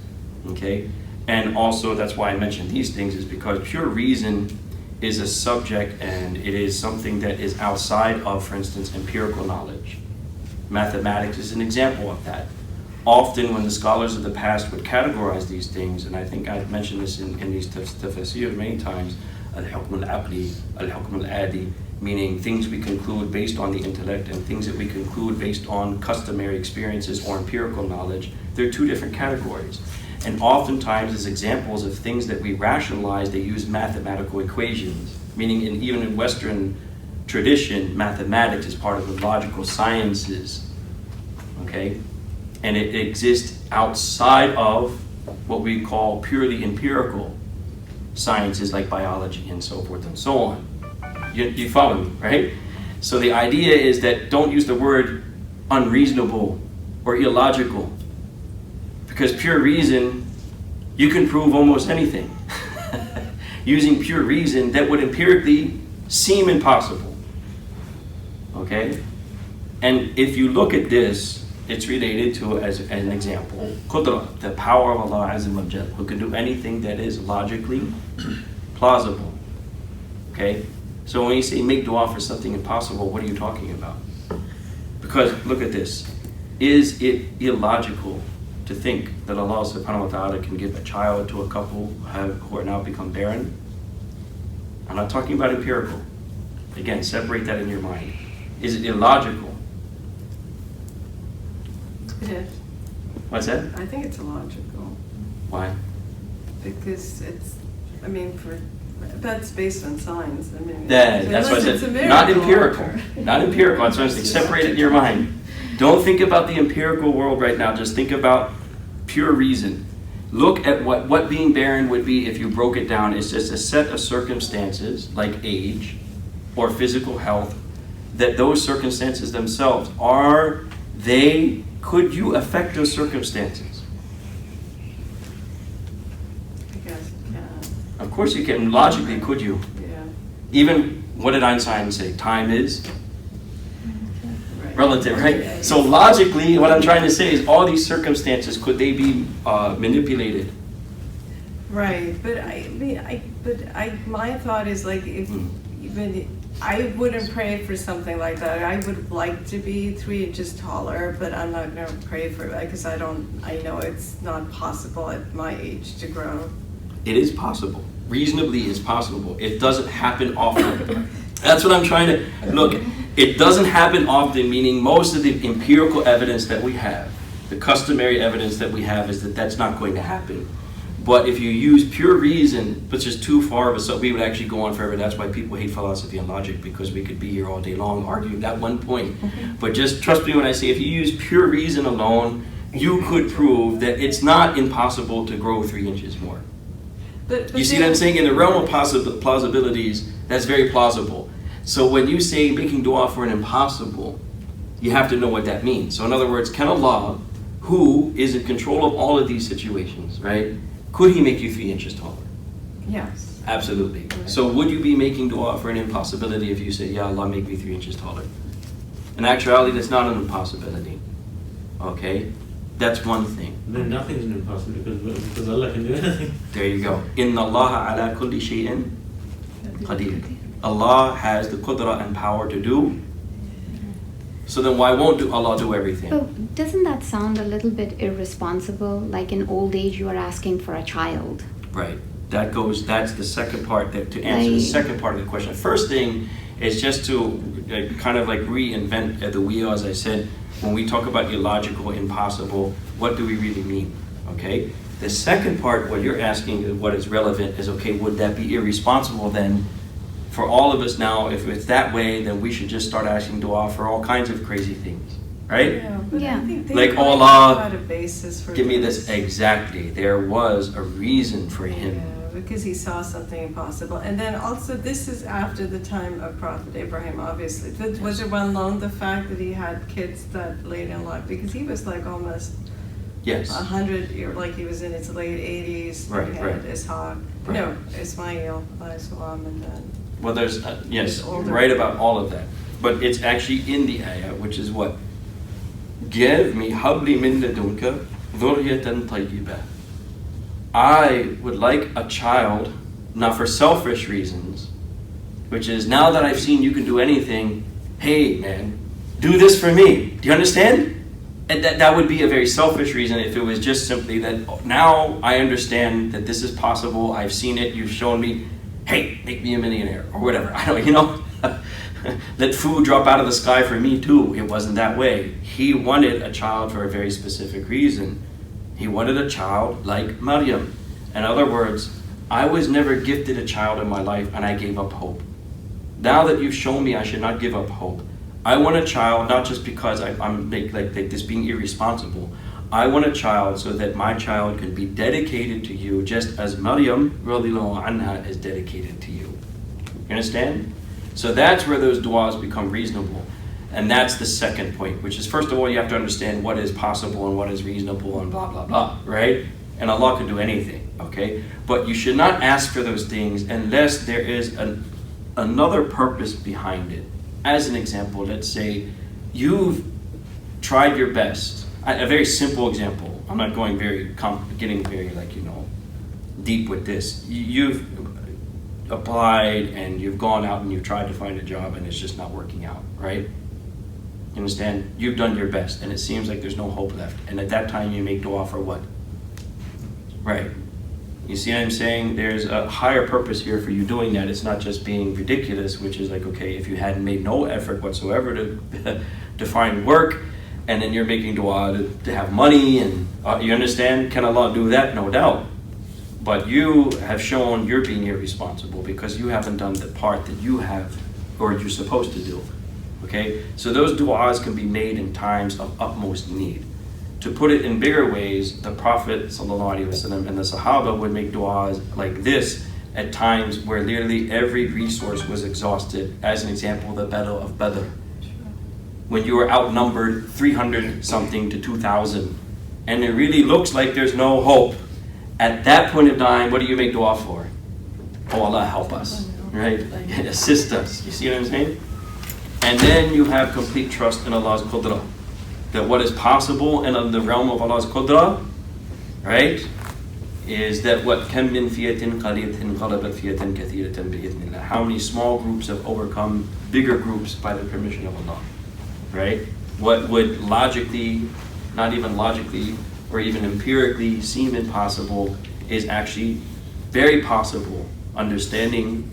okay? And also that's why I mentioned these things, is because pure reason is a subject, and it is something that is outside of, for instance, empirical knowledge. Mathematics is an example of that. Often when the scholars of the past would categorize these things, and I think I've mentioned this in these tafsir many times, al-hukm al-aqli, al-hukm al-adi, meaning things we conclude based on the intellect and things that we conclude based on customary experiences or empirical knowledge. They're two different categories. And oftentimes as examples of things that we rationalize, they use mathematical equations, meaning even in Western tradition, mathematics is part of the logical sciences, okay? And it exists outside of what we call purely empirical sciences like biology and so forth and so on. You follow me, right? So the idea is that don't use the word unreasonable or illogical, because pure reason, you can prove almost anything. Using pure reason that would empirically seem impossible, okay? And if you look at this, it's related to, as an example, Qudra, the power of Allah Azza wa Jal, who can do anything that is logically plausible. Okay? So when you say make dua for something impossible, what are you talking about? Because look at this. Is it illogical to think that Allah subhanahu wa ta'ala can give a child to a couple who are now become barren? I'm not talking about empirical. Again, separate that in your mind. Is it illogical? It is. What's that? I think it's illogical Why? because that's based on science. I mean, That's what I unless it's a said. miracle. Not empirical. Not empirical. That's what I'm saying. Separate it in your mind. Don't think about the empirical world right now. Just think about pure reason. Look at what being barren would be if you broke it down. It's just a set of circumstances like age or physical health, that those circumstances themselves could you affect those circumstances? I guess it can. Of course you can. Logically, could you? Yeah. Even, what did Einstein say? Time is Right. relative, right? Yeah, So logically, what I'm trying to say is all these circumstances, could they be manipulated? Right, but my thought is like if even I wouldn't pray for something like that. I would like to be 3 inches taller, but I'm not gonna pray for it because I know it's not possible at my age to grow. It is possible. Reasonably is possible. It doesn't happen often. That's what I'm trying to, look, it doesn't happen often, meaning most of the empirical evidence that we have, the customary evidence that we have is that that's not going to happen. But if you use pure reason, which is too far of a, so we would actually go on forever. That's why people hate philosophy and logic, because we could be here all day long arguing that one point. But just trust me when I say, if you use pure reason alone, you could prove that it's not impossible to grow 3 inches more. But You see what I'm saying? In the realm of plausibilities, that's very plausible. So when you say making dua for an impossible, you have to know what that means. So in other words, can Allah, who is in control of all of these situations, right? Could he make you 3 inches taller? Yes. Absolutely. Right. So would you be making dua for an impossibility if you say, Ya Allah, make me 3 inches taller? In actuality, that's not an impossibility. Okay? That's one thing. Then nothing is impossible because Allah can do anything. There you go. Inna Allah ala kulli shay'in qadir. Allah has the qudra and power to do. So then why won't Allah do everything? Oh, doesn't that sound a little bit irresponsible? Like in old age, you are asking for a child. Right. That's the second part, to answer the second part of the question. First thing is just to kind of like reinvent the wheel, as I said. When we talk about illogical, impossible, what do we really mean? Okay? The second part, what you're asking, what is relevant, is okay, would that be irresponsible then? For all of us now, if it's that way, then we should just start asking dua for all kinds of crazy things. Right? Yeah, but Yeah. I think they Like, probably Allah, had a basis for Give me this. Exactly. There was a reason for him. Yeah, because he saw something impossible. And then also, this is after the time of Prophet Abraham, obviously. Was it well known the fact that he had kids that late in life? Because he was like almost Yes. 100, like he was in his late 80s. Right, He had right. Ishaq. Right. No, Ismail, Islam, and then. Well, there's, yes, He's older. right about all of that. But it's actually in the ayah, which is what? Give me habli min ladunka dhurriyatan tayyibah. I would like a child, not for selfish reasons, which is now that I've seen you can do anything, hey man, do this for me. Do you understand? And that would be a very selfish reason if it was just simply that now I understand that this is possible, I've seen it, you've shown me, hey, make me a millionaire, or whatever. I don't, let food drop out of the sky for me too. It wasn't that way. He wanted a child for a very specific reason. He wanted a child like Maryam. In other words, I was never gifted a child in my life and I gave up hope. Now that you've shown me I should not give up hope, I want a child not just because I'm like this being irresponsible. I want a child so that my child can be dedicated to you just as Maryam radiallahu anha is dedicated to you. You understand? So that's where those du'as become reasonable. And that's the second point, which is, first of all, you have to understand what is possible and what is reasonable and blah, blah, blah, right? And Allah can do anything, okay? But you should not ask for those things unless there is another purpose behind it. As an example, let's say you've tried your best. A very simple example. I'm not going getting very deep with this. You've applied and you've gone out and you've tried to find a job and it's just not working out, right? You understand? You've done your best and it seems like there's no hope left. And at that time you make dua for what? Right. You see what I'm saying? There's a higher purpose here for you doing that. It's not just being ridiculous, which is like, okay, if you hadn't made no effort whatsoever to find work, and then you're making dua to have money, and you understand? Can Allah do that? No doubt. But you have shown you're being irresponsible because you haven't done the part that you have or you're supposed to do. Okay? So those du'as can be made in times of utmost need. to put it in bigger ways, the Prophet ﷺ and the Sahaba would make du'as like this at times where literally every resource was exhausted. As an example, the Battle of Badr. When you are outnumbered 300 something to 2,000, and it really looks like there's no hope. At that point of time, what do you make dua for? Oh Allah, help us, right? Assist us. You see what I'm saying? And then you have complete trust in Allah's qudra. That what is possible and in the realm of Allah's qudra, right, is that what كَم مِّن فِيَةٍ قَلِيلَةٍ غَلَبَتْ فِيَةً كَثِيرَةً بِإِذْنِ اللَّهِ. How many small groups have overcome bigger groups by the permission of Allah, right? What would logically, not even logically, or even empirically seem impossible is actually very possible. Understanding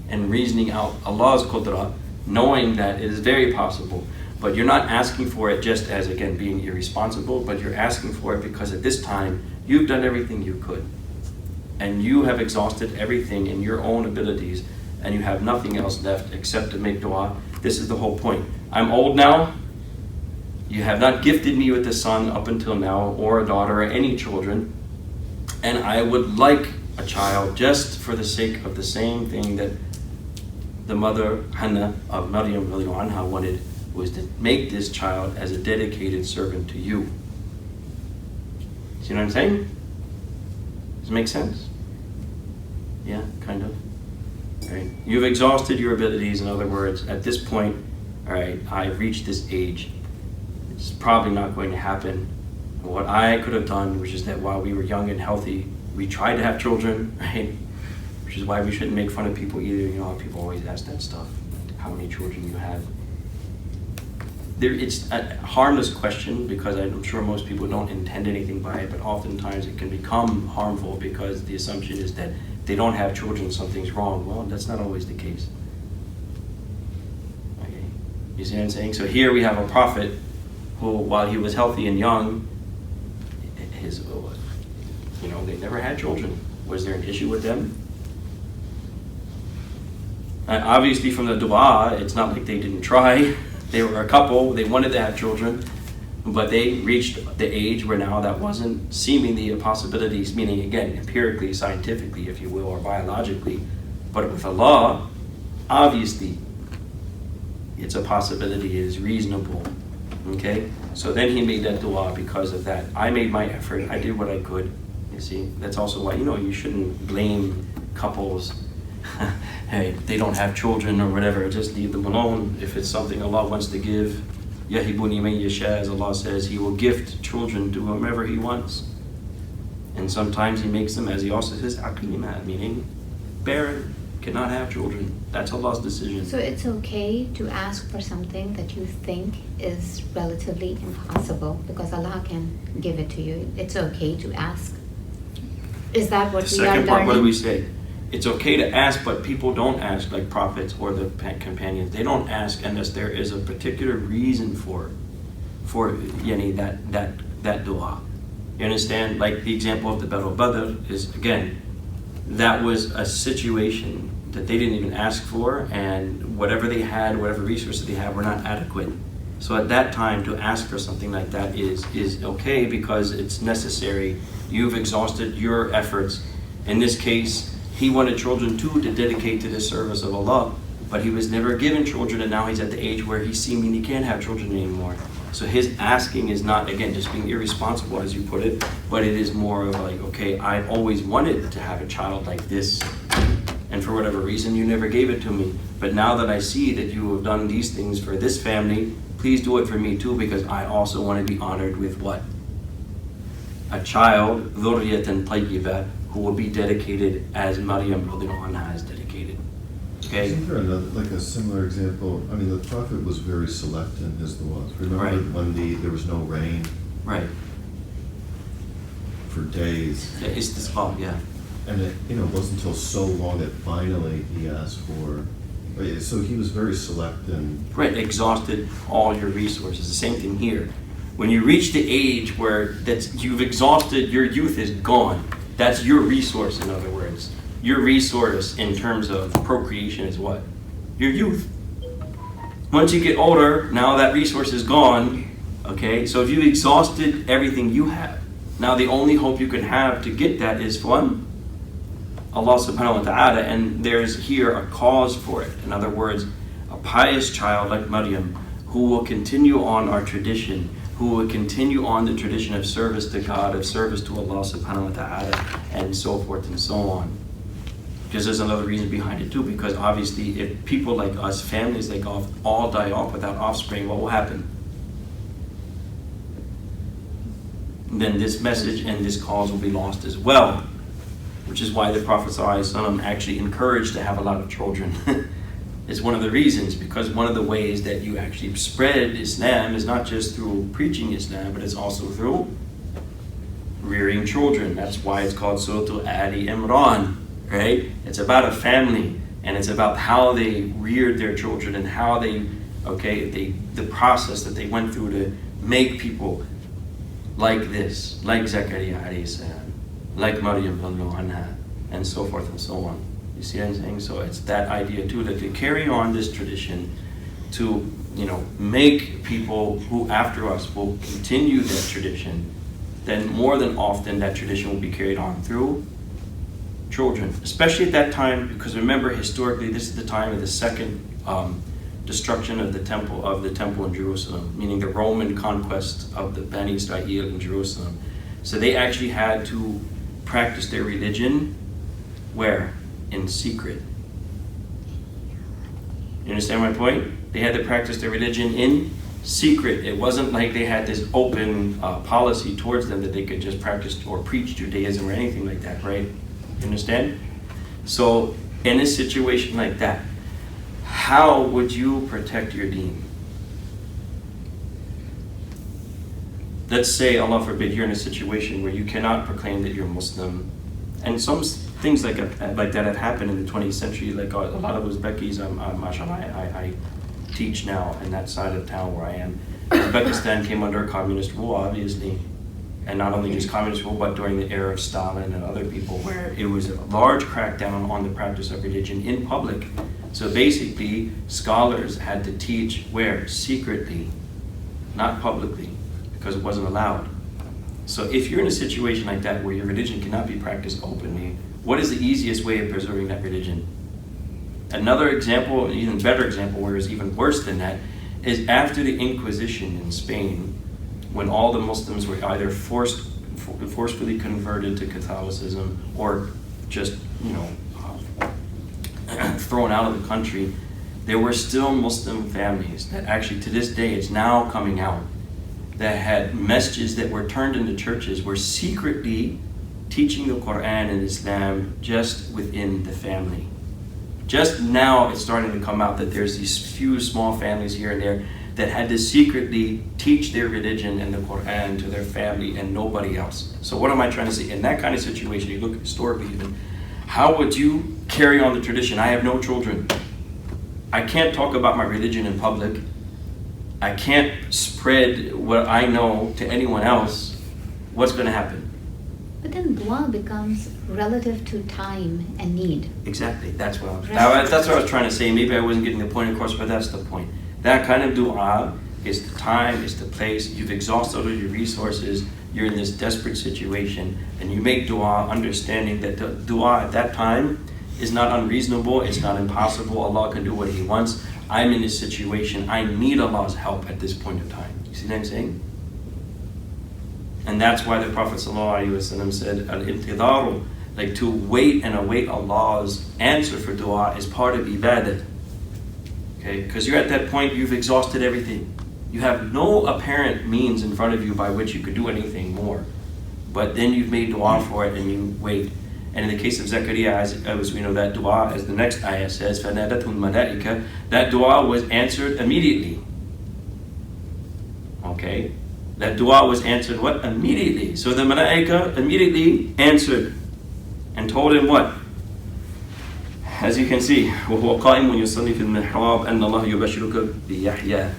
and reasoning out Allah's qudra, knowing that it is very possible. But you're not asking for it just as, again, being irresponsible, but you're asking for it because at this time, you've done everything you could. And you have exhausted everything in your own abilities, and you have nothing else left except to make dua. This is the whole point. I'm old now. You have not gifted me with a son up until now, or a daughter, or any children. And I would like a child just for the sake of the same thing that the mother, Hannah, of Maryam radhiyallahu anha wanted, was to make this child as a dedicated servant to you. See what I'm saying? Does it make sense? Yeah, kind of. Right. You've exhausted your abilities. In other words, at this point, all right, I've reached this age. It's probably not going to happen. And what I could have done, which is that while we were young and healthy, we tried to have children, right? Which is why we shouldn't make fun of people either. You know, people always ask that stuff. How many children you have? It's a harmless question because I'm sure most people don't intend anything by it, but oftentimes it can become harmful because the assumption is that they don't have children, something's wrong. Well, that's not always the case. Okay, you see what I'm saying? So here we have a prophet who, while he was healthy and young, they never had children. Was there an issue with them? And obviously from the dua, it's not like they didn't try. They were a couple, they wanted to have children, but they reached the age where now that wasn't seemingly a possibility, meaning again, empirically, scientifically, if you will, or biologically. But with Allah, obviously, it's a possibility, it is reasonable. Okay? So then he made that dua because of that. I made my effort, I did what I could. You see, that's also why, you shouldn't blame couples. Hey, they don't have children or whatever, just leave them alone. If it's something Allah wants to give, Yahibuni man yasha, as Allah says, He will gift children to whomever He wants. And sometimes He makes them, as He also says, Hakeem, meaning barren, cannot have children. That's Allah's decision. So it's okay to ask for something that you think is relatively impossible because Allah can give it to you. It's okay to ask. Is that what The we are second part, learning? what do we say? It's okay to ask, but people don't ask like prophets or the companions. They don't ask unless there is a particular reason for that dua. You understand? Like the example of the Battle of Badr is, again, that was a situation that they didn't even ask for, and whatever they had, whatever resources they had, were not adequate. So at that time, to ask for something like that is okay because it's necessary. You've exhausted your efforts. In this case, he wanted children too to dedicate to the service of Allah, but he was never given children, and now he's at the age where he seemingly can't have children anymore. So his asking is not, again, just being irresponsible, as you put it, but it is more of like, okay, I've always wanted to have a child like this, and for whatever reason, you never gave it to me. But now that I see that you have done these things for this family, please do it for me too, because I also want to be honored with what? A child, dhurriyatan tayyibah, who will be dedicated as Maryam radhiyallahu anha is dedicated. Okay? Isn't there a similar example? I mean, the Prophet was very select in his du'as. Remember Right. when there was no rain Right. for days? Yeah, istisqa, yeah. And it wasn't until so long that finally he asked for. So he was very select in. Right, exhausted all your resources. The same thing here. When you reach the age where you've exhausted, your youth is gone. That's your resource, in other words. Your resource in terms of procreation is what? Your youth. Once you get older, now that resource is gone. Okay, so if you've exhausted everything you have, now the only hope you can have to get that is from Allah subhanahu wa ta'ala, and there's here a cause for it. In other words, a pious child like Maryam, who will continue on our tradition, who will continue on the tradition of service to God, of service to Allah subhanahu wa ta'ala, and so forth and so on. Because there's another reason behind it too, because obviously if people like us, families like us, all die off without offspring, what will happen? Then this message and this cause will be lost as well. Which is why the Prophet ﷺ actually encouraged to have a lot of children. It's one of the reasons, because one of the ways that you actually spread Islam is not just through preaching Islam, but it's also through rearing children. That's why it's called Surah Ali Imran, right? It's about a family, and it's about how they reared their children and how the process that they went through to make people like this, like Zakaria alayhi salam, like Maryam anha, and so forth and so on. You see what I'm saying? So it's that idea too, that to carry on this tradition, to make people who after us will continue that tradition, then more than often that tradition will be carried on through children. Especially at that time, because remember historically this is the time of the second destruction of the temple in Jerusalem, meaning the Roman conquest of the Bani Israel in Jerusalem. So they actually had to practice their religion where? In secret. You understand my point? They had to practice their religion in secret. It wasn't like they had this open policy towards them that they could just practice or preach Judaism or anything like that, right? You understand? So in a situation like that, how would you protect your deen? Let's say, Allah forbid, you're in a situation where you cannot proclaim that you're Muslim, and some things like that have happened in the 20th century. Like a lot of Uzbekis, mashallah, I teach now in that side of town where I am. Uzbekistan came under communist rule, obviously, and not only just communist rule, but during the era of Stalin and other people, where it was a large crackdown on the practice of religion in public. So basically, scholars had to teach where? Secretly, not publicly, because it wasn't allowed. So if you're in a situation like that where your religion cannot be practiced openly, what is the easiest way of preserving that religion? Another example, an even better example, where it's even worse than that, is after the Inquisition in Spain, when all the Muslims were either forcefully converted to Catholicism or just, thrown out of the country, there were still Muslim families that actually to this day, it's now coming out, that had messages that were turned into churches, were secretly teaching the Quran and Islam just within the family. Just now it's starting to come out that there's these few small families here and there that had to secretly teach their religion and the Quran to their family and nobody else. So what am I trying to say? In that kind of situation, you look historically even, how would you carry on the tradition? I have no children. I can't talk about my religion in public. I can't spread what I know to anyone else. What's going to happen? But then dua becomes relative to time and need. Exactly. That's what Right. that's what I was trying to say. Maybe I wasn't getting the point across, but that's the point. That kind of dua is the time, is the place. You've exhausted all your resources. You're in this desperate situation, and you make dua, understanding that the dua at that time is not unreasonable. It's not impossible. Allah can do what He wants. I'm in this situation. I need Allah's help at this point in time. You see what I'm saying? And that's why the Prophet ﷺ said, al-intidaru, like to wait and await Allah's answer for dua is part of ibadah. Okay? Because you're at that point, you've exhausted everything. You have no apparent means in front of you by which you could do anything more. But then you've made dua for it and you wait. And in the case of Zakaria, as we know, that dua, as the next ayah says, فَنَادَتْهُ الْمَلَائِكَةُ, that dua was answered immediately. Okay? That dua was answered what? Immediately. So the malaika immediately answered and told him what? As you can see, وَهُوَ قَائِمٌ يُصَلِّي فِي الْمِحْرَابِ أَنَّ اللَّهَ يُبَشِّرُكَ بِيَحْيَى.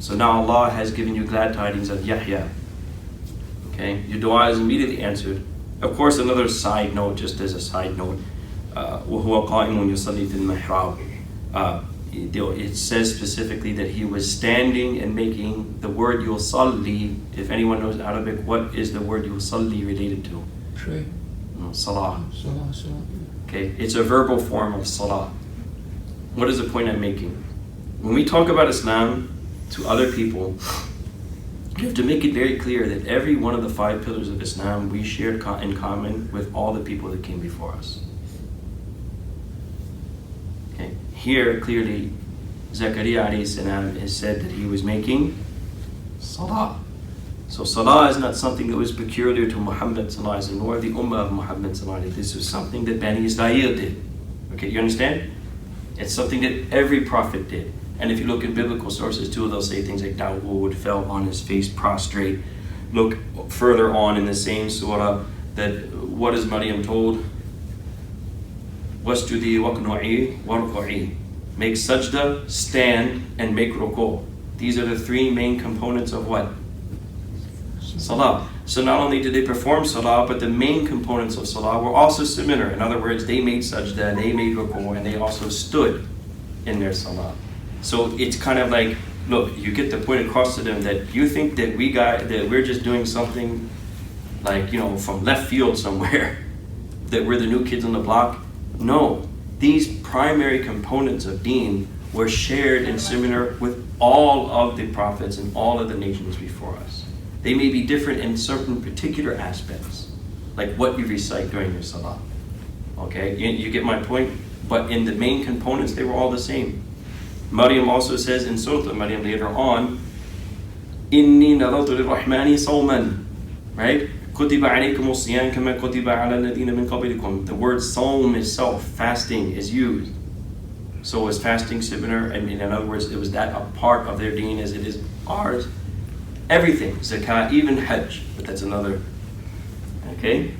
So now Allah has given you glad tidings of Yahya. Okay? Your dua is immediately answered. Of course, another side note, just as a side note, وَهُوَ قَائِمٌ يُصَلِّي فِي الْمِحْرَابِ. it says specifically that he was standing and making the word yusalli. If anyone knows Arabic, what is the word yusalli related to? Pray. No, salah. Salah. Okay, it's a verbal form of salah. What is the point I'm making? When we talk about Islam to other people, you have to make it very clear that every one of the 5 pillars of Islam we shared in common with all the people that came before us. Okay. Here, clearly, Zakaria alayhi salam is said that he was making salah. So salah is not something that was peculiar to Muhammad sallallahu alaihi wasallam nor the ummah of Muhammad sallallahu alaihi wasallam. This was something that Bani Israel did. Okay, you understand? It's something that every prophet did. And if you look at biblical sources too, they'll say things like Dawood fell on his face prostrate. Look further on in the same surah that what is Maryam told? Wasjudi waqnu'i warqu'i. Make sajda, stand, and make ruku'. These are the 3 main components of what? Salah. So not only did they perform salah, but the main components of salah were also similar. In other words, they made sajda, they made ruku', and they also stood in their salah. So it's kind of like, look, you get the point across to them that you think that we're just doing something like, from left field somewhere, that we're the new kids on the block. No, these primary components of deen were shared and similar with all of the prophets and all of the nations before us. They may be different in certain particular aspects, like what you recite during your salah. Okay, you get my point? But in the main components, they were all the same. Maryam also says in Surah Maryam later on, Inni nadartu lirrahmani sawman, right? Kutiba alaykum as-siyam kama kutiba ala alladhina min qablikum. The word sawm itself, fasting, is used. So was fasting similar? I mean, in other words, it was that a part of their deen as it is ours. Everything, zakat, even hajj, but that's another. Okay?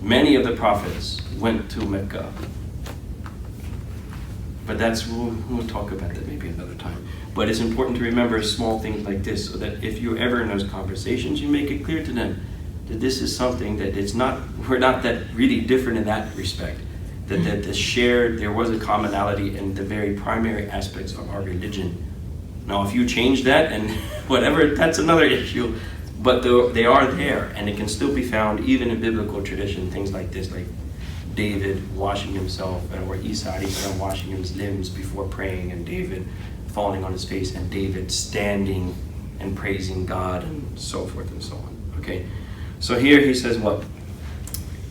Many of the prophets went to Mecca. But we'll talk about that maybe another time. But it's important to remember small things like this so that if you're ever in those conversations, you make it clear to them that this is something that we're not that really different in that respect. That there was a commonality in the very primary aspects of our religion. Now, if you change that and whatever, that's another issue. But they are there, and it can still be found even in biblical tradition, things like this, like David washing himself, or Isa washing his limbs before praying, and David falling on his face, and David standing and praising God, and so forth and so on. Okay, so here he says what?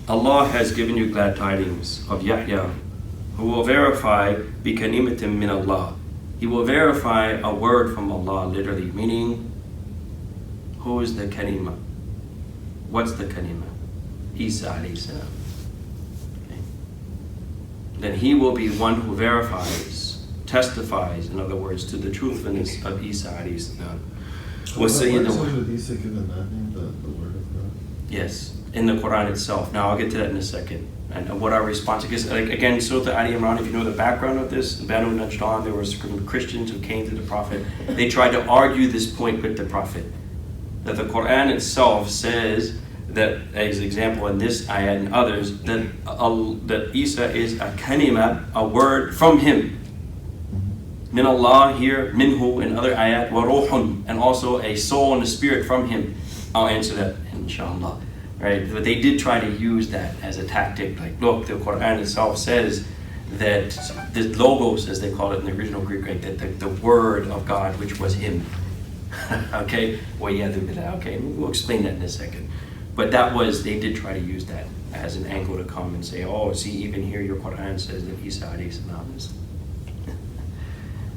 Allah has given you glad tidings of Yahya, who will verify bi kalimatin min Allah. He will verify a word from Allah, literally, meaning, who is the kalima? What's the kalima? Isa alayhi salam. Okay. Then he will be one who verifies, testifies, in other words, to the truthfulness of Isa alayhi salam. Why is Hazrat Isa given that name, the word of God? Yes, in the Quran itself. Now I'll get to that in a second. And what our response is, again, Surah Ali Imran, if you know the background of this, Banu Najdan, there were some Christians who came to the Prophet. They tried to argue this point with the Prophet. That the Quran itself says that, as an example in this ayat and others, that Isa is a kalima, a word from him. Min Allah here, minhu in other ayat, wa ruhun, and also a soul and a spirit from him. I'll answer that, inshallah. Right, but they did try to use that as a tactic. Like, look, the Quran itself says that the logos, as they call it in the original Greek, right, that the word of God, which was him. Okay, well, yeah, okay, we'll explain that in a second. But they did try to use that as an angle to come and say, oh, see, even here your Quran says that Isa alayhi salam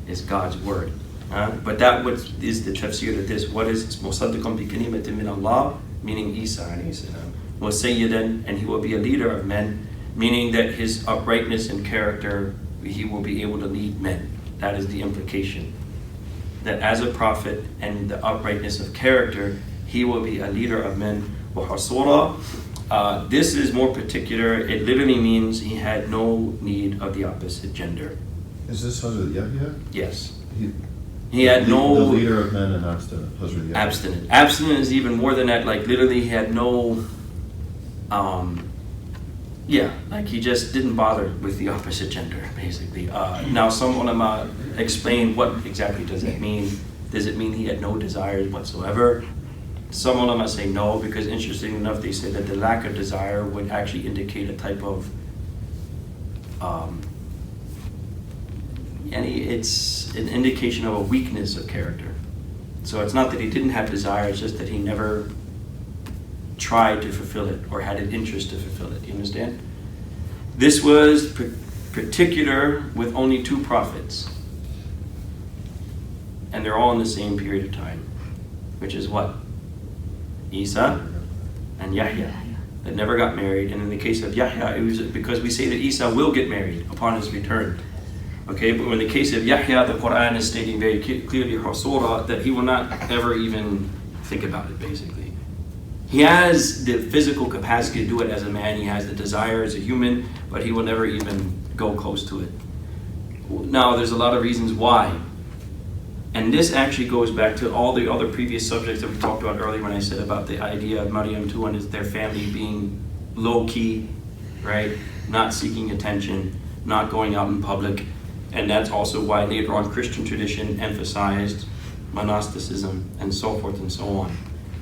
is God's word. But that is the tafsir of this. What is musaddiqan bi kalimatin min Allah? Meaning Isa alayhi salam, was sayyidan, and he will be a leader of men, meaning that his uprightness and character, he will be able to lead men. That is the implication. That as a prophet and the uprightness of character, he will be a leader of men. Wa hasura, this is more particular. It literally means he had no need of the opposite gender. Is this Hazrat Yahya? Yes. He had no... The leader of men and abstinent, Hazrat Yahya. Abstinent. Abstinent is even more than that. Like, literally, he had no Yeah, like he just didn't bother with the opposite gender, basically. Now, some ulama explain what exactly does that mean. Does it mean he had no desires whatsoever? Some ulama say no, because interestingly enough, they say that the lack of desire would actually indicate a type of, it's an indication of a weakness of character. So it's not that he didn't have desire, it's just that he never tried to fulfill it or had an interest to fulfill it. You understand? This was particular with only 2 prophets. And they're all in the same period of time. Which is what? Isa and Yahya. That never got married. And in the case of Yahya, it was because we say that Isa will get married upon his return. Okay, but in the case of Yahya, the Quran is stating very clearly in Surah that he will not ever even think about it, basically. He has the physical capacity to do it as a man, he has the desire as a human, but he will never even go close to it. Now, there's a lot of reasons why. And this actually goes back to all the other previous subjects that we talked about earlier when I said about the idea of Maryam too and their family being low-key, right? Not seeking attention, not going out in public. And that's also why later on Christian tradition emphasized monasticism and so forth and so on.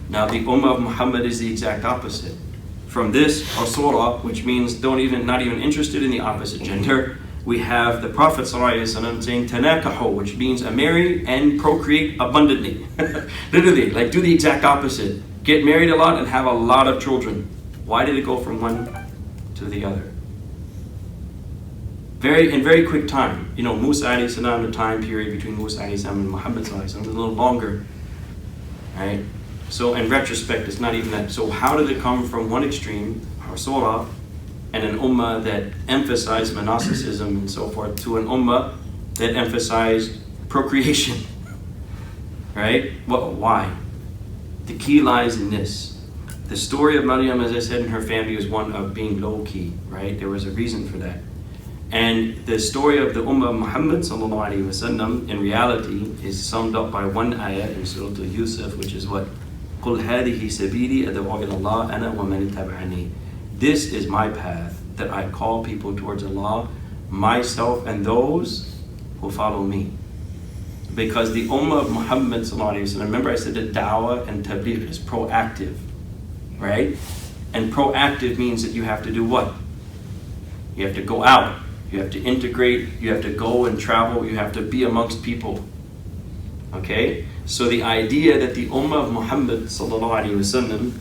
Now the Ummah of Muhammad is the exact opposite. From this, Surah, which means not even interested in the opposite gender, we have the Prophet ﷺ saying tanakahu, which means marry and procreate abundantly. Literally, like do the exact opposite. Get married a lot and have a lot of children. Why did it go from one to the other? In very quick time. You know, Musa alayhi salam, the time period between Musa alayhi salam and Muhammad sallallahu alayhi wasallam is a little longer. Right? So in retrospect, it's not even that. So how did it come from one extreme, Surah, and an ummah that emphasized monasticism and so forth, to an ummah that emphasized procreation? Right? Why? The key lies in this. The story of Maryam, as I said, in her family was one of being low-key, right? There was a reason for that. And the story of the Ummah of Muhammad sallallahu alaihi wasallam in reality is summed up by one ayah in Surah Yusuf, which is what? قُلْ هَذِهِ سَبِيلِي أَدْعُو إِلَى اللَّهِ أَنَا وَمَنِ اتَّبَعَنِي. This is my path, that I call people towards Allah, myself and those who follow me. Because the Ummah of Muhammad sallallahu alaihi wasallam, remember I said that da'wah and tabligh is proactive, right? And proactive means that you have to do what? You have to go out. You have to integrate, you have to go and travel, you have to be amongst people. Okay? So the idea that the Ummah of Muhammad sallallahu alaihi wasallam,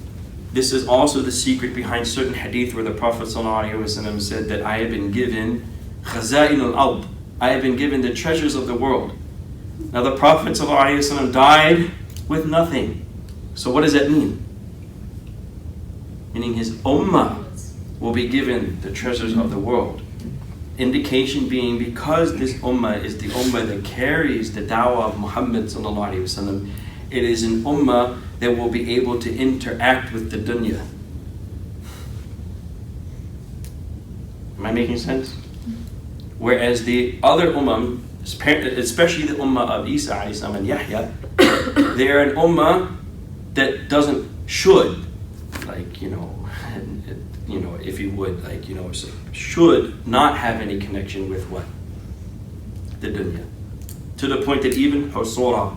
this is also the secret behind certain hadith where the Prophet sallallahu alaihi wasallam said that I have been given khaza'in al-ard, I have been given the treasures of the world. Now the Prophet sallallahu alaihi wasallam died with nothing. So what does that mean? Meaning his Ummah will be given the treasures of the world. Indication being because this ummah is the ummah that carries the da'wah of Muhammad sallallahu alaihi wasallam, it is an ummah that will be able to interact with the dunya. Am I making sense? Whereas the other ummah, especially the ummah of Isa alayhi salam and Yahya, they are an ummah that should, if you would, should not have any connection with what? The dunya. To the point that even Surah,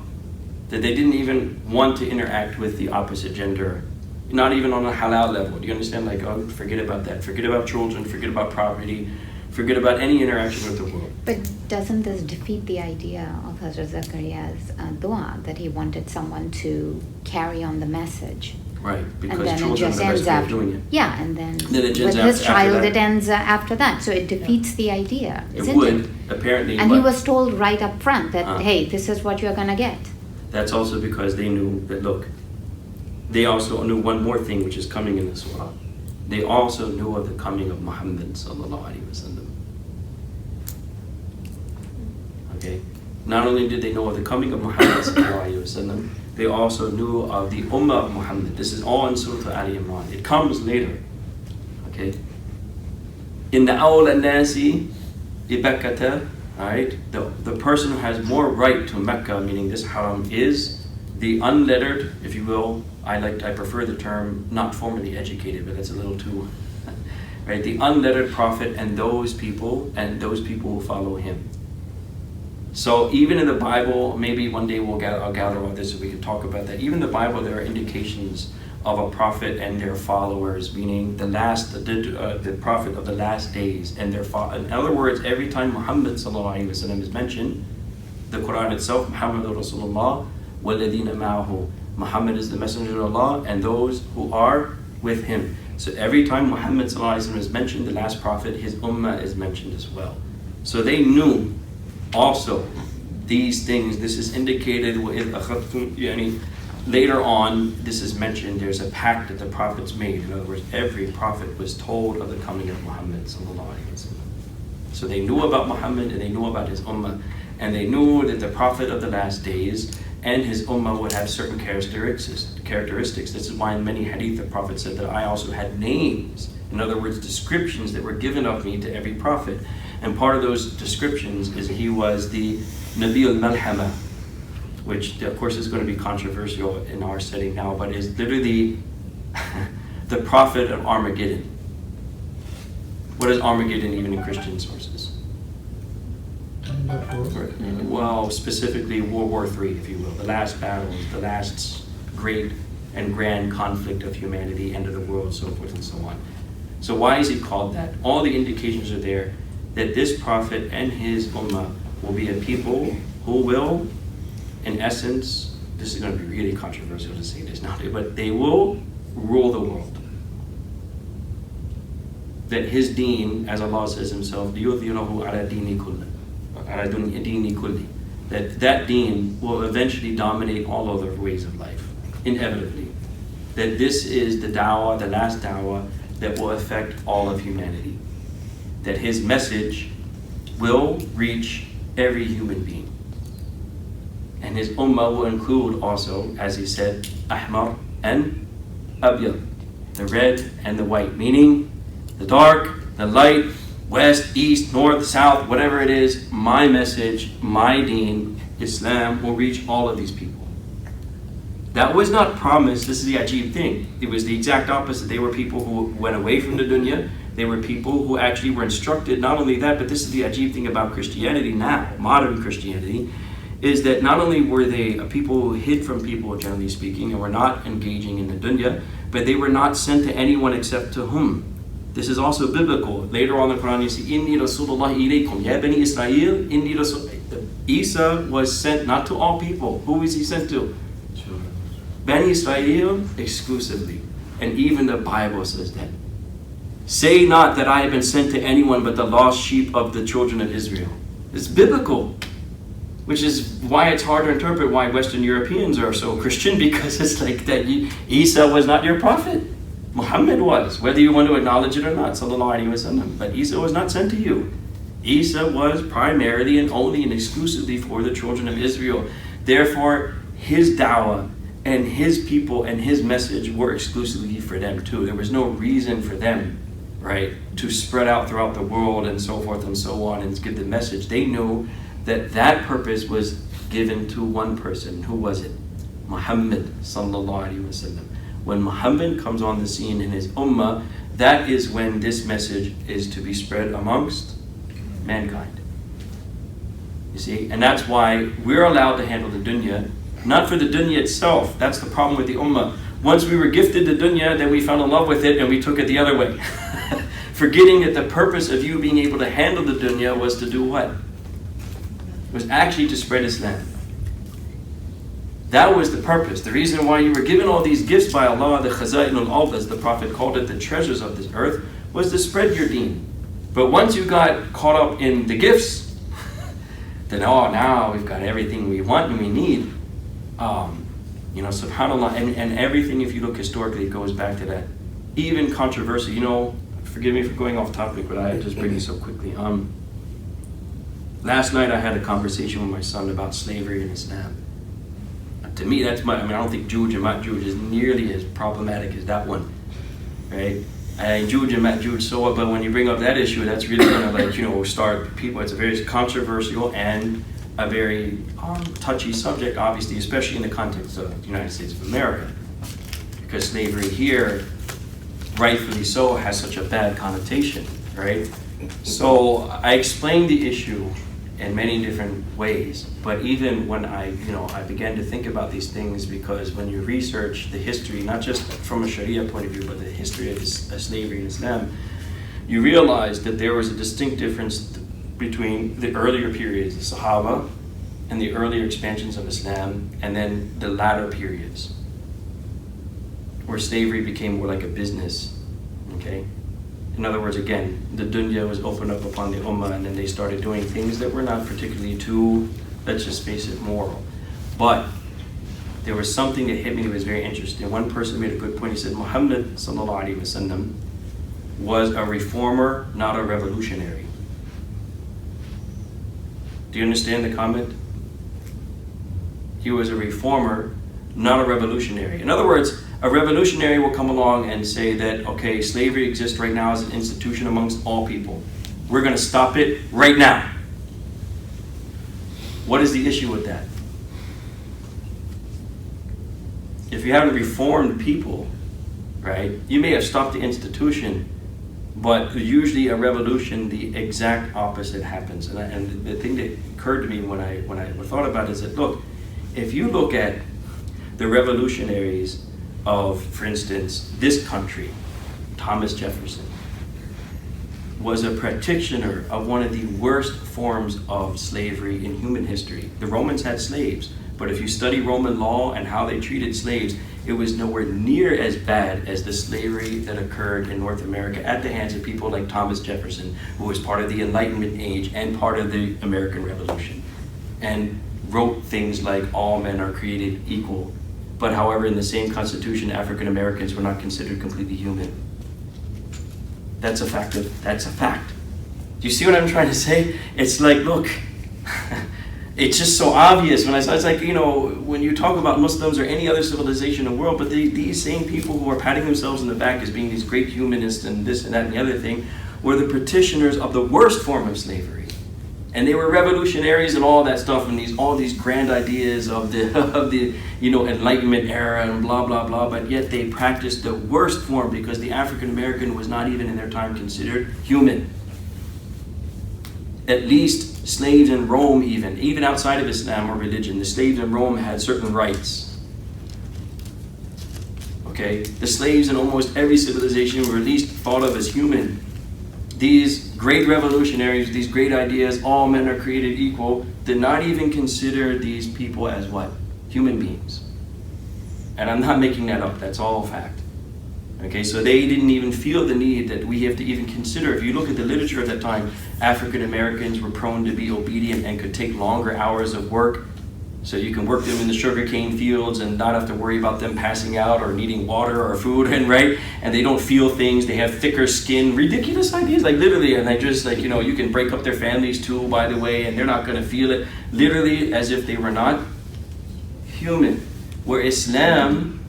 that they didn't even want to interact with the opposite gender, not even on a halal level. Do you understand? Forget about that. Forget about children, forget about property, forget about any interaction with the world. But doesn't this defeat the idea of Hazrat Zakaria's dua, that he wanted someone to carry on the message? Right, because and then children it just are the ends best way of after. doing it. Yeah, and then it with ends his child, after that. it ends after that. So it defeats the idea, isn't It would, apparently. And he but was told right up front that, hey, this is what you're going to get. That's also because they knew that, look, they also knew one more thing which is coming in the surah. They also knew of the coming of Muhammad sallallahu alaihi wasallam. Okay? Not only did they know of the coming of Muhammad sallallahu alaihi wasallam, they also knew of the Ummah of Muhammad. This is all in Surah Ali Imran. It comes later. Okay? In the awla nasi ibakata, alright, the person who has more right to Mecca, meaning this haram, is the unlettered, if you will. I prefer the term not formally educated, but that's a little too right? The unlettered prophet and those people who follow him. So even in the Bible, maybe one day I'll gather all this and we can talk about that. Even in the Bible, there are indications of a prophet and their followers, meaning the prophet of the last days and their followers. In other words, every time Muhammad sallallahu alaihi wasallam is mentioned, the Quran itself, Muhammadur Rasulullah, walladina ma'ahu. Muhammad is the messenger of Allah and those who are with him. So every time Muhammad sallallahu alaihi wasallam is mentioned, the last prophet, his ummah is mentioned as well. So they knew also these things. This is indicated later on. This is mentioned. There's a pact that the prophets made. In other words, every prophet was told of the coming of Muhammad sallallahu alaihi wasallam. So they knew about Muhammad and they knew about his ummah, and they knew that the prophet of the last days and his ummah would have certain characteristics. This is why in many hadith the prophet said that I also had names. In other words, descriptions that were given of me to every prophet. And part of those descriptions is he was the Nabi al-Malhama, which of course is going to be controversial in our setting now, but is literally the prophet of Armageddon. What is Armageddon even in Christian sources? Well, specifically World War III, if you will. The last battles, the last great and grand conflict of humanity, end of the world, so forth and so on. So why is he called that? All the indications are there that this prophet and his ummah will be a people who will, in essence, this is going to be really controversial to say this now, but they will rule the world. That his deen, as Allah says himself, that deen will eventually dominate all other ways of life, inevitably. That this is the dawah, the last dawah, that will affect all of humanity. That his message will reach every human being. And his ummah will include also, as he said, ahmar and abyad, the red and the white, meaning the dark, the light, west, east, north, south, whatever it is, my message, my deen, Islam, will reach all of these people. That was not promised. This is the ajib thing. It was the exact opposite. They were people who went away from the dunya. They were people who actually were instructed. Not only that, but this is the ajib thing about Christianity now, modern Christianity, is that not only were they people who hid from people, generally speaking, and were not engaging in the dunya, but they were not sent to anyone except to whom? This is also biblical. Later on in the Quran you see, Inni Rasulullah ilaykum, Ya Bani Israel, Inni Rasul. Isa was sent not to all people. Who was he sent to? Bani Israel exclusively. And even the Bible says that. Say not that I have been sent to anyone but the lost sheep of the children of Israel. It's biblical. Which is why it's hard to interpret why Western Europeans are so Christian, because it's like that Isa was not your prophet. Muhammad was, whether you want to acknowledge it or not, sallallahu alaihi wasallam. But Isa was not sent to you. Isa was primarily and only and exclusively for the children of Israel. Therefore, his dawah and his people and his message were exclusively for them too. There was no reason for them, right, to spread out throughout the world and so forth and so on and give the message. They knew that that purpose was given to one person. Who was it? Muhammad sallallahu alaihi wasallam. When Muhammad comes on the scene in his ummah, that is when this message is to be spread amongst mankind. You see? And that's why we're allowed to handle the dunya, not for the dunya itself. That's the problem with the ummah. Once we were gifted the dunya, then we fell in love with it and we took it the other way. Forgetting that the purpose of you being able to handle the dunya was to do what? Was actually to spread Islam. That was the purpose. The reason why you were given all these gifts by Allah, the khaza'in al-ard, as the Prophet called it, the treasures of this earth, was to spread your deen. But once you got caught up in the gifts, then now we've got everything we want and we need. Subhanallah, and everything, if you look historically, goes back to that. Even controversy, forgive me for going off topic, but I just bring it so quickly. Last night I had a conversation with my son about slavery in Islam. To me, I don't think Juj and Ma'juj is nearly as problematic as that one, right? Juj and Ma'juj, so but when you bring up that issue, that's really going to start people. It's a very controversial and a very touchy subject, obviously, especially in the context of the United States of America, because slavery here rightfully so, has such a bad connotation, right? So I explained the issue in many different ways, but even when I began to think about these things, because when you research the history, not just from a Sharia point of view, but the history of slavery in Islam, you realize that there was a distinct difference between the earlier periods, the Sahaba, and the earlier expansions of Islam, and then the latter periods, where slavery became more like a business, okay? In other words, again, the dunya was opened up upon the ummah, and then they started doing things that were not particularly too, let's just face it, moral. But there was something that hit me that was very interesting. One person made a good point. He said, Muhammad sallallahu alaihi wasallam was a reformer, not a revolutionary. Do you understand the comment? He was a reformer, not a revolutionary. In other words, a revolutionary will come along and say that, okay, slavery exists right now as an institution amongst all people. We're going to stop it right now. What is the issue with that? If you haven't reformed people, right, you may have stopped the institution, but usually a revolution, the exact opposite happens. And the thing that occurred to me when I thought about it is that, look, if you look at the revolutionaries of, for instance, this country, Thomas Jefferson was a practitioner of one of the worst forms of slavery in human history. The Romans had slaves, but if you study Roman law and how they treated slaves, it was nowhere near as bad as the slavery that occurred in North America at the hands of people like Thomas Jefferson, who was part of the Enlightenment age and part of the American Revolution, and wrote things like all men are created equal. But however, in the same Constitution, African Americans were not considered completely human. That's a fact. Do you see what I'm trying to say? It's like, look, it's just so obvious when I saw. It's like, when you talk about Muslims or any other civilization in the world, but these same people who are patting themselves in the back as being these great humanists and this and that and the other thing, were the petitioners of the worst form of slavery. And they were revolutionaries and all that stuff, and all these grand ideas of the Enlightenment era and blah blah blah. But yet they practiced the worst form, because the African American was not even in their time considered human. At least slaves in Rome, even outside of Islam or religion, the slaves in Rome had certain rights. Okay, the slaves in almost every civilization were at least thought of as human. These great revolutionaries, these great ideas, all men are created equal, did not even consider these people as what? Human beings. And I'm not making that up, that's all fact. Okay, so they didn't even feel the need that we have to even consider. If you look at the literature at that time, African Americans were prone to be obedient and could take longer hours of work. So you can work them in the sugarcane fields and not have to worry about them passing out or needing water or food, and they don't feel things, they have thicker skin, ridiculous ideas, like literally, and they just you can break up their families too, by the way, and they're not going to feel it, literally as if they were not human. Where Islam,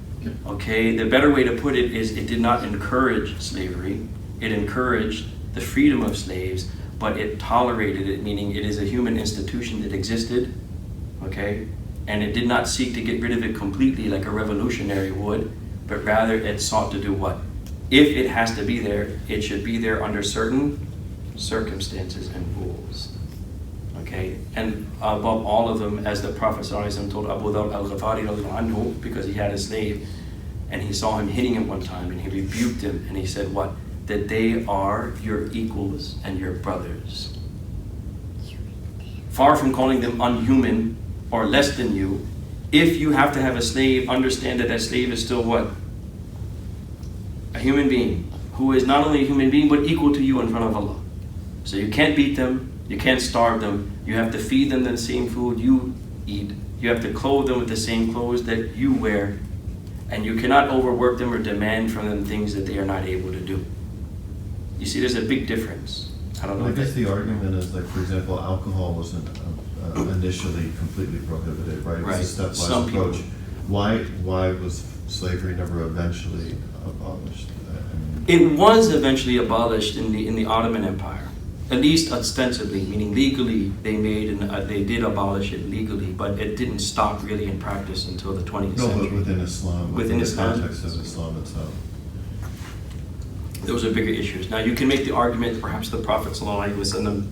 okay, the better way to put it is it did not encourage slavery, it encouraged the freedom of slaves, but it tolerated it, meaning it is a human institution that existed. Okay, and it did not seek to get rid of it completely like a revolutionary would, but rather it sought to do what? If it has to be there, it should be there under certain circumstances and rules. Okay, and above all of them, as the Prophet ﷺ told Abu al-Ghafari anhu, because he had a slave, and he saw him hitting him one time, and he rebuked him, and he said what? That they are your equals and your brothers. Far from calling them unhuman or less than you, if you have to have a slave, understand that that slave is still what? A human being, who is not only a human being, but equal to you in front of Allah. So you can't beat them, you can't starve them, you have to feed them the same food you eat, you have to clothe them with the same clothes that you wear, and you cannot overwork them or demand from them things that they are not able to do. You see, there's a big difference. I don't know. I guess the argument is, like, for example, alcohol wasn't initially completely prohibited, right? It was a stepwise approach. Why was slavery never eventually abolished? It was eventually abolished in the Ottoman Empire, at least ostensibly, meaning legally they did abolish it legally, but it didn't stop really in practice until the 20th century. No, but within Islam, within the Islam, context of Islam itself. Those are bigger issues. Now you can make the argument perhaps the Prophet ﷺ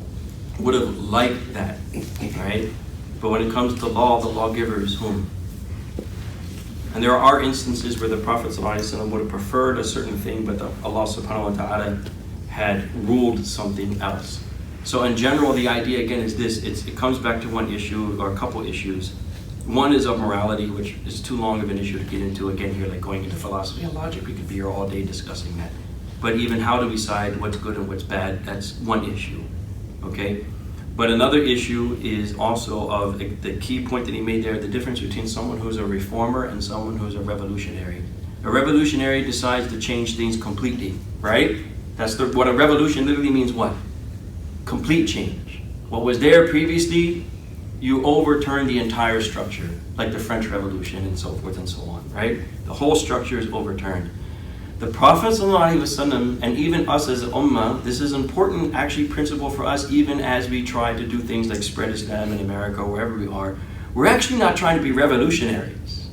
would have liked that, right? But when it comes to law, the lawgiver is whom? And there are instances where the Prophet ﷺ would have preferred a certain thing, but Allah subhanahu wa ta'ala had ruled something else. So in general, the idea again is this, it comes back to one issue or a couple issues. One is of morality, which is too long of an issue to get into again here, like going into philosophy and logic. We could be here all day discussing that. But even how to decide what's good and what's bad, that's one issue, okay? But another issue is also of the key point that he made there, the difference between someone who's a reformer and someone who's a revolutionary. A revolutionary decides to change things completely, right? That's what a revolution literally means what? Complete change. What was there previously, you overturn the entire structure, like the French Revolution and so forth and so on, right? The whole structure is overturned. The Prophet ﷺ, and even us as an ummah, this is an important actually principle for us even as we try to do things like spread Islam in America, wherever we are. We're actually not trying to be revolutionaries.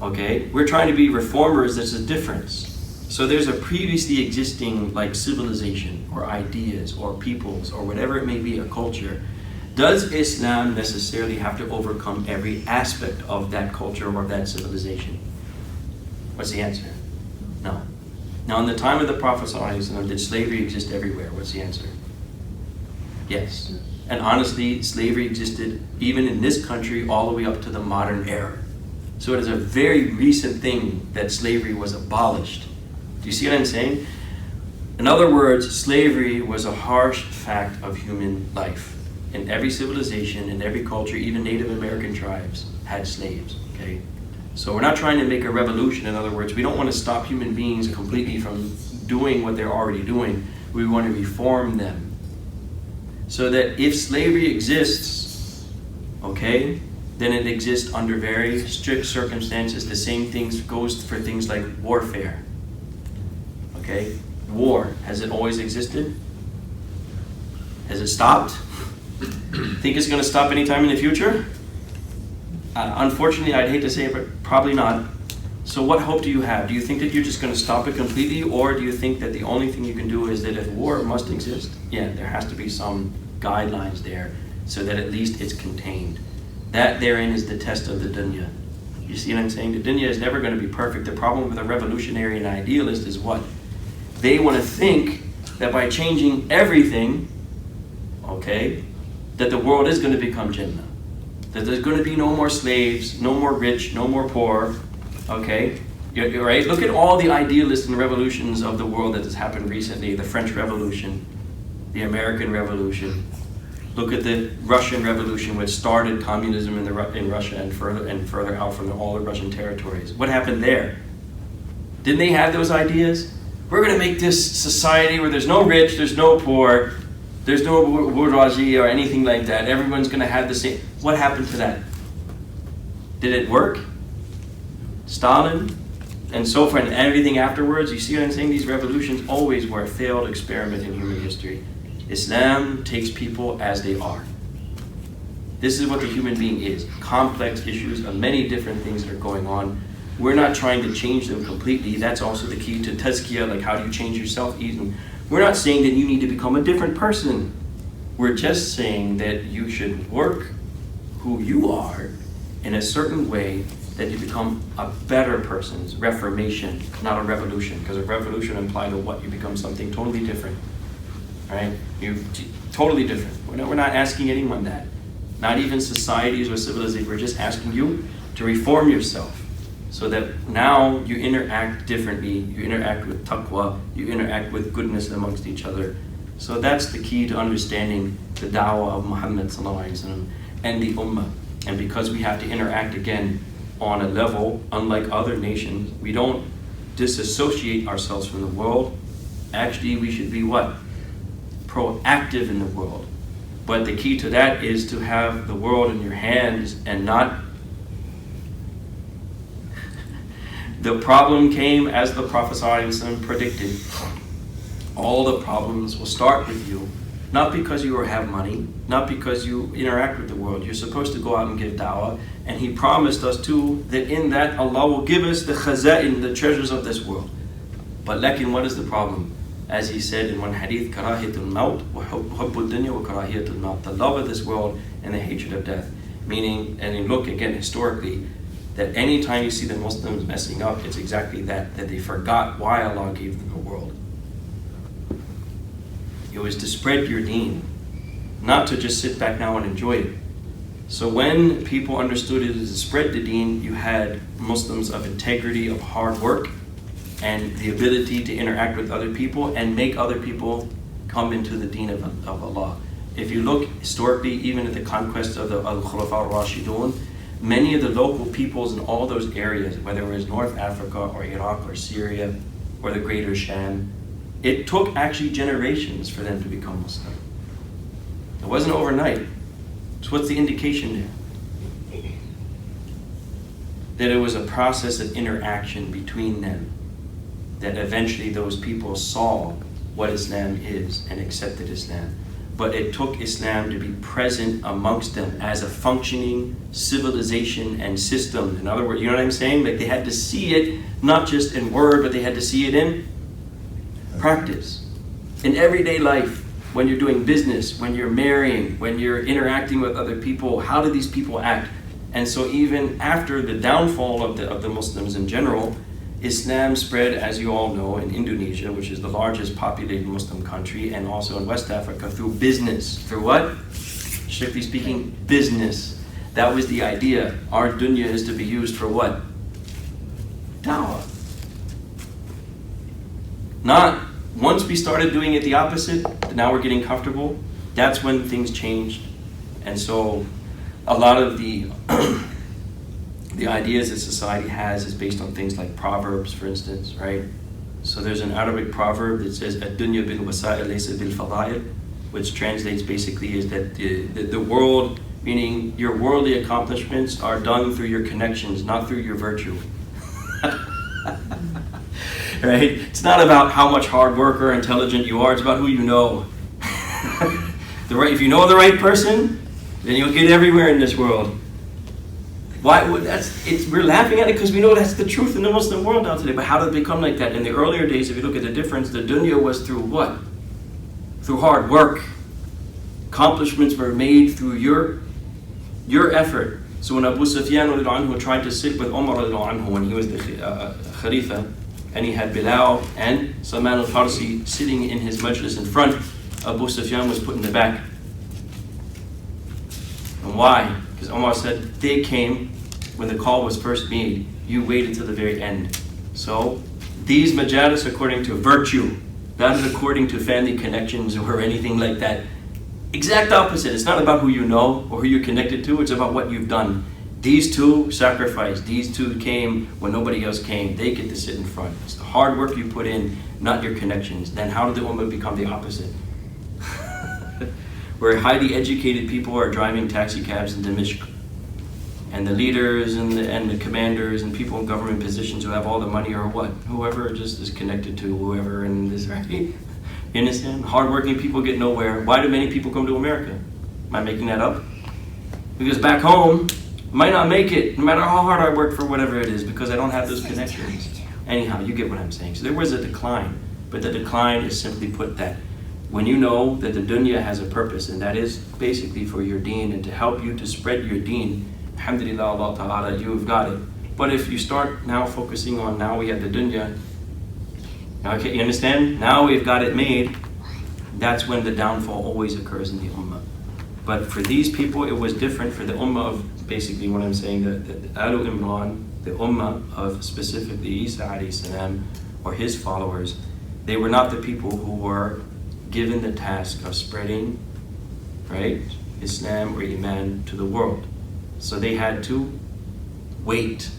Okay? We're trying to be reformers. There's a difference. So there's a previously existing like civilization or ideas or peoples or whatever it may be, a culture. Does Islam necessarily have to overcome every aspect of that culture or that civilization? What's the answer? No. Now in the time of the Prophet ﷺ, did slavery exist everywhere? What's the answer? Yes. And honestly, slavery existed even in this country all the way up to the modern era. So it is a very recent thing that slavery was abolished. Do you see what I'm saying? In other words, slavery was a harsh fact of human life. In every civilization, in every culture, even Native American tribes had slaves, okay? So we're not trying to make a revolution. In other words, we don't want to stop human beings completely from doing what they're already doing. We want to reform them. So that if slavery exists, okay, then it exists under very strict circumstances. The same things goes for things like warfare. Okay? War, has it always existed? Has it stopped? Think it's going to stop anytime in the future? Unfortunately, I'd hate to say it, but probably not. So what hope do you have? Do you think that you're just going to stop it completely, or do you think that the only thing you can do is that if war must exist, yeah, there has to be some guidelines there so that at least it's contained. That therein is the test of the dunya. You see what I'm saying? The dunya is never going to be perfect. The problem with a revolutionary and idealist is what? They want to think that by changing everything, okay, that the world is going to become Jannah. That there's going to be no more slaves, no more rich, no more poor, okay? You're right? Look at all the idealists and revolutions of the world that has happened recently. The French Revolution, the American Revolution. Look at the Russian Revolution, which started communism in Russia and further out from all the Russian territories. What happened there? Didn't they have those ideas? We're going to make this society where there's no rich, there's no poor, there's no bourgeoisie or anything like that. Everyone's going to have the same. What happened to that? Did it work? Stalin and so forth and everything afterwards. You see what I'm saying? These revolutions always were a failed experiment in human history. Islam takes people as they are. This is what the human being is. Complex issues of many different things that are going on. We're not trying to change them completely. That's also the key to tazkiyah, like how do you change yourself even. We're not saying that you need to become a different person. We're just saying that you should work who you are in a certain way that you become a better person. It's reformation, not a revolution, because a revolution implies that what you become something totally different. Right? You're totally different. We're not asking anyone that. Not even societies or civilizations. We're just asking you to reform yourself so that now you interact differently. You interact with taqwa. You interact with goodness amongst each other. So that's the key to understanding the da'wah of Muhammad ﷺ and the ummah. And because we have to interact again on a level unlike other nations, we don't disassociate ourselves from the world. Actually, we should be what? Proactive in the world. But the key to that is to have the world in your hands and not. The problem came as the Prophet ﷺ predicted. All the problems will start with you. Not because you have money, not because you interact with the world. You're supposed to go out and give da'wah. And He promised us too that in that Allah will give us the khaza'in, the treasures of this world. But lakin, what is the problem? As he said in one hadith, karahiyatul maut wa hubbud dunya wa karahiyatul maut, the love of this world and the hatred of death. Meaning, and you look again historically, that anytime you see the Muslims messing up, it's exactly that they forgot why Allah gave them the world. It was to spread your deen, not to just sit back now and enjoy it. So when people understood it as to spread the deen, you had Muslims of integrity, of hard work, and the ability to interact with other people and make other people come into the deen of Allah. If you look historically, even at the conquest of the Al-Khulafa al-Rashidun, many of the local peoples in all those areas, whether it was North Africa or Iraq or Syria or the Greater Sham, it took actually generations for them to become Muslim. It wasn't overnight. So what's the indication there? That it was a process of interaction between them, that eventually those people saw what Islam is and accepted Islam. But it took Islam to be present amongst them as a functioning civilization and system. In other words, you know what I'm saying? Like they had to see it, not just in word, but they had to see it in practice. In everyday life, when you're doing business, when you're marrying, when you're interacting with other people, how do these people act? And so even after the downfall of the Muslims in general, Islam spread, as you all know, in Indonesia, which is the largest populated Muslim country, and also in West Africa, through business. Through what? Strictly speaking, business. That was the idea. Our dunya is to be used for what? Dawah. Not, once we started doing it the opposite, now we're getting comfortable, that's when things changed. And so a lot of the ideas that society has is based on things like proverbs, for instance, right? So there's an Arabic proverb that says, "Ad-dunya bil wasa'il laysa bil fada'il," which translates basically is that the world, meaning your worldly accomplishments, are done through your connections, not through your virtue. Right? It's not about how much hard work or intelligent you are, it's about who you know. If you know the right person, then you'll get everywhere in this world. Why? We're laughing at it because we know that's the truth in the Muslim world now today. But how did it become like that? In the earlier days, if you look at the difference, the dunya was through what? Through hard work. Accomplishments were made through your effort. So when Abu Sufyan tried to sit with Umar when he was the Khalifa, and he had Bilal and Salman al-Farsi sitting in his majlis in front, Abu Sufyan was put in the back. And why? Because Umar said, they came when the call was first made. You waited till the very end. So these majalis according to virtue, not according to family connections or anything like that. Exact opposite. It's not about who you know or who you're connected to. It's about what you've done. These two sacrificed. These two came when nobody else came. They get to sit in front. It's the hard work you put in, not your connections. Then how did the ummah become the opposite? Where highly educated people are driving taxi cabs in Damascus, and the leaders and the commanders and people in government positions who have all the money are what? Whoever just is connected to whoever in this, right? You understand? Hardworking people get nowhere. Why do many people come to America? Am I making that up? Because back home, I might not make it, no matter how hard I work for whatever it is, because I don't have those connections. Anyhow, you get what I'm saying. So there was a decline, but the decline is simply put that when you know that the dunya has a purpose, and that is basically for your deen and to help you to spread your deen, alhamdulillah, Allah ta'ala, you've got it. But if you start now focusing on now we have the dunya, okay, you understand? Now we've got it made, that's when the downfall always occurs in the ummah. But for these people, it was different. For the ummah of, basically what I'm saying, the Alu Imran, the ummah of specifically Isa alayhi salam, or his followers, they were not the people who were given the task of spreading, right, Islam or Iman to the world. So they had to wait.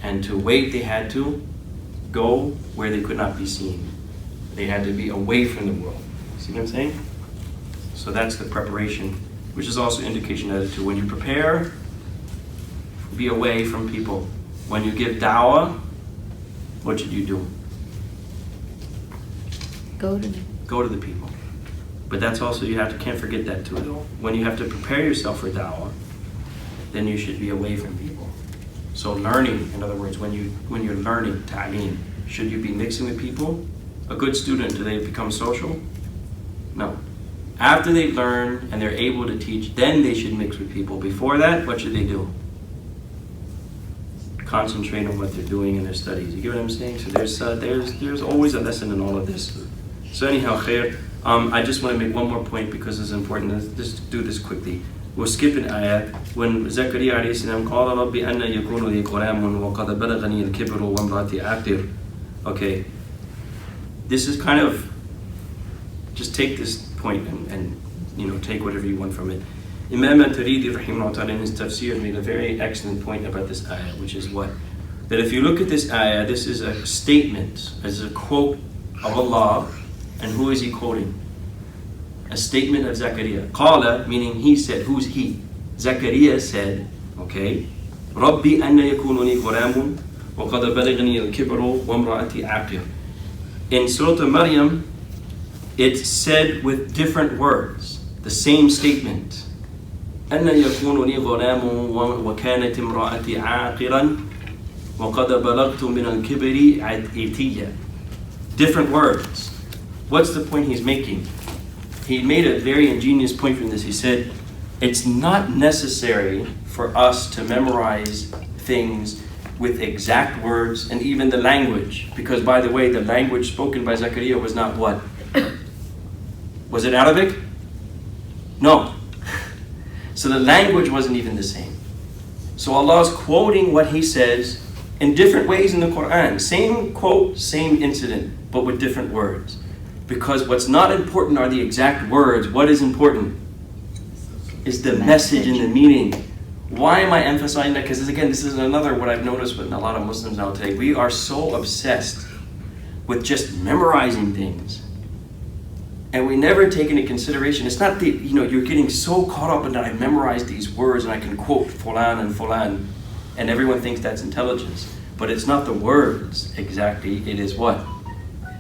And to wait, they had to go where they could not be seen. They had to be away from the world. See what I'm saying? So that's the preparation, which is also indication that when you prepare, be away from people. When you give da'wah, what should you do? Go to them. Go to the people. But that's also, can't forget that too. When you have to prepare yourself for da'wah, then you should be away from people. So learning, in other words, when you're learning ta'aleem, should you be mixing with people? A good student, do they become social? No. After they learn and they're able to teach, then they should mix with people. Before that, what should they do? Concentrate on what they're doing in their studies. You get what I'm saying? So there's always a lesson in all of this. So anyhow, khair. I just want to make one more point because it's important. Let's just do this quickly. We'll skip an ayat. When Zakaria alayhi salam قال رب أن يكون لي غلام وقد بلغني الكبر وامرأتي عاقر. Okay. This is kind of, just take this point and take whatever you want from it. Imam Maturidi rahimahullah in his tafsir made a very excellent point about this ayah, which is what? That if you look at this ayah, this is a statement, as a quote of Allah, and who is he quoting? A statement of Zakaria. Qala, meaning he said. Who's he? Zakaria said, okay, Rabbi anna yakununi ghulamun wa qad balaghani al-kibru wa imra'ati aqir. In Surah Maryam, it's said with different words, the same statement. أن يكون لي غلام وكانت امرأتي عاقرا وقد بلغت من الكبر عتيا. Different words. What's the point he's making? He made a very ingenious point from this. He said, it's not necessary for us to memorize things with exact words and even the language. Because by the way, the language spoken by Zakaria was not what? Was it Arabic? No. So the language wasn't even the same. So Allah is quoting what He says in different ways in the Quran. Same quote, same incident, but with different words. Because what's not important are the exact words. What is important is the message and the meaning. Why am I emphasizing that? Because again, this is another what I've noticed with a lot of Muslims now today. We are so obsessed with just memorizing things. And we never take into consideration, it's not that, you're getting so caught up in that I've memorized these words and I can quote fulan and fulan, and everyone thinks that's intelligence. But it's not the words exactly, it is what?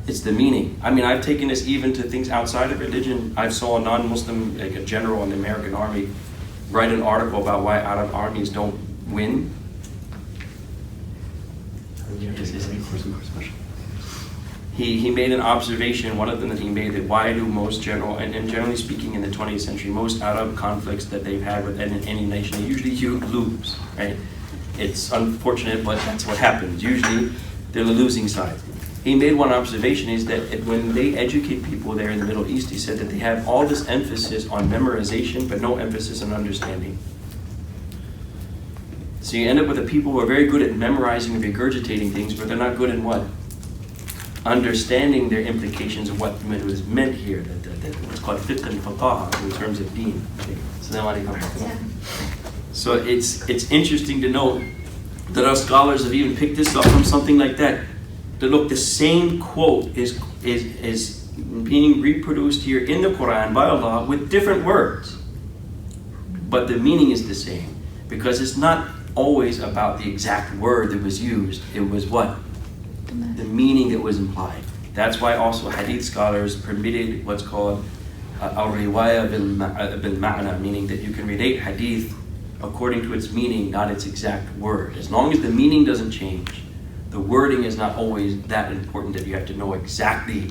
It's the meaning. I mean, I've taken this even to things outside of religion. I saw a non-Muslim, like a general in the American Army, write an article about why Arab armies don't win. He made an observation, one of them that he made, that why do most and generally speaking in the 20th century, most Arab conflicts that they've had with any nation, they usually lose, right? It's unfortunate, but that's what happens. Usually they're the losing side. He made one observation, is that when they educate people there in the Middle East, he said that they have all this emphasis on memorization, but no emphasis on understanding. So you end up with the people who are very good at memorizing and regurgitating things, but they're not good in what? Understanding their implications of what was meant here, that what's called fiqh and faqah in terms of deen. So it's interesting to note that our scholars have even picked this up from something like that. That look, the same quote is being reproduced here in the Quran by Allah with different words, but the meaning is the same, because it's not always about the exact word that was used. It was what? The meaning that was implied. That's why also hadith scholars permitted what's called al-riwaya bil-ma'na, meaning that you can relate hadith according to its meaning, not its exact word. As long as the meaning doesn't change, the wording is not always that important that you have to know exactly,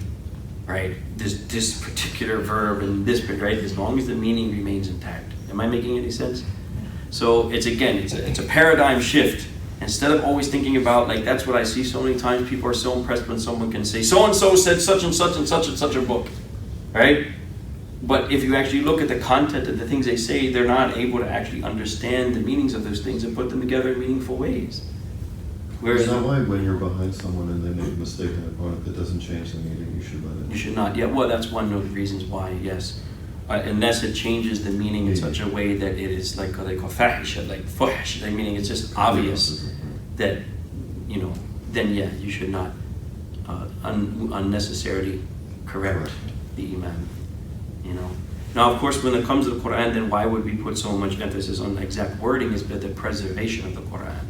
right, this particular verb and this, right, as long as the meaning remains intact. Am I making any sense? So it's a paradigm shift. Instead of always thinking about, like, that's what I see so many times, people are so impressed when someone can say, so-and-so said such and such and such and such a book, right? But if you actually look at the content of the things they say, they're not able to actually understand the meanings of those things and put them together in meaningful ways. Whereas, is that why when you're behind someone and they make a mistake in a product that doesn't change the meaning, you should let it? You should not. Yeah, well, that's one of the reasons why, yes. Unless it changes the meaning in such a way that it is like what they call fahisha, like fuhsh, meaning it's just obvious that, then yeah, you should not unnecessarily correct the imam, Now, of course, when it comes to the Quran, then why would we put so much emphasis on the exact wording? Is the preservation of the Quran.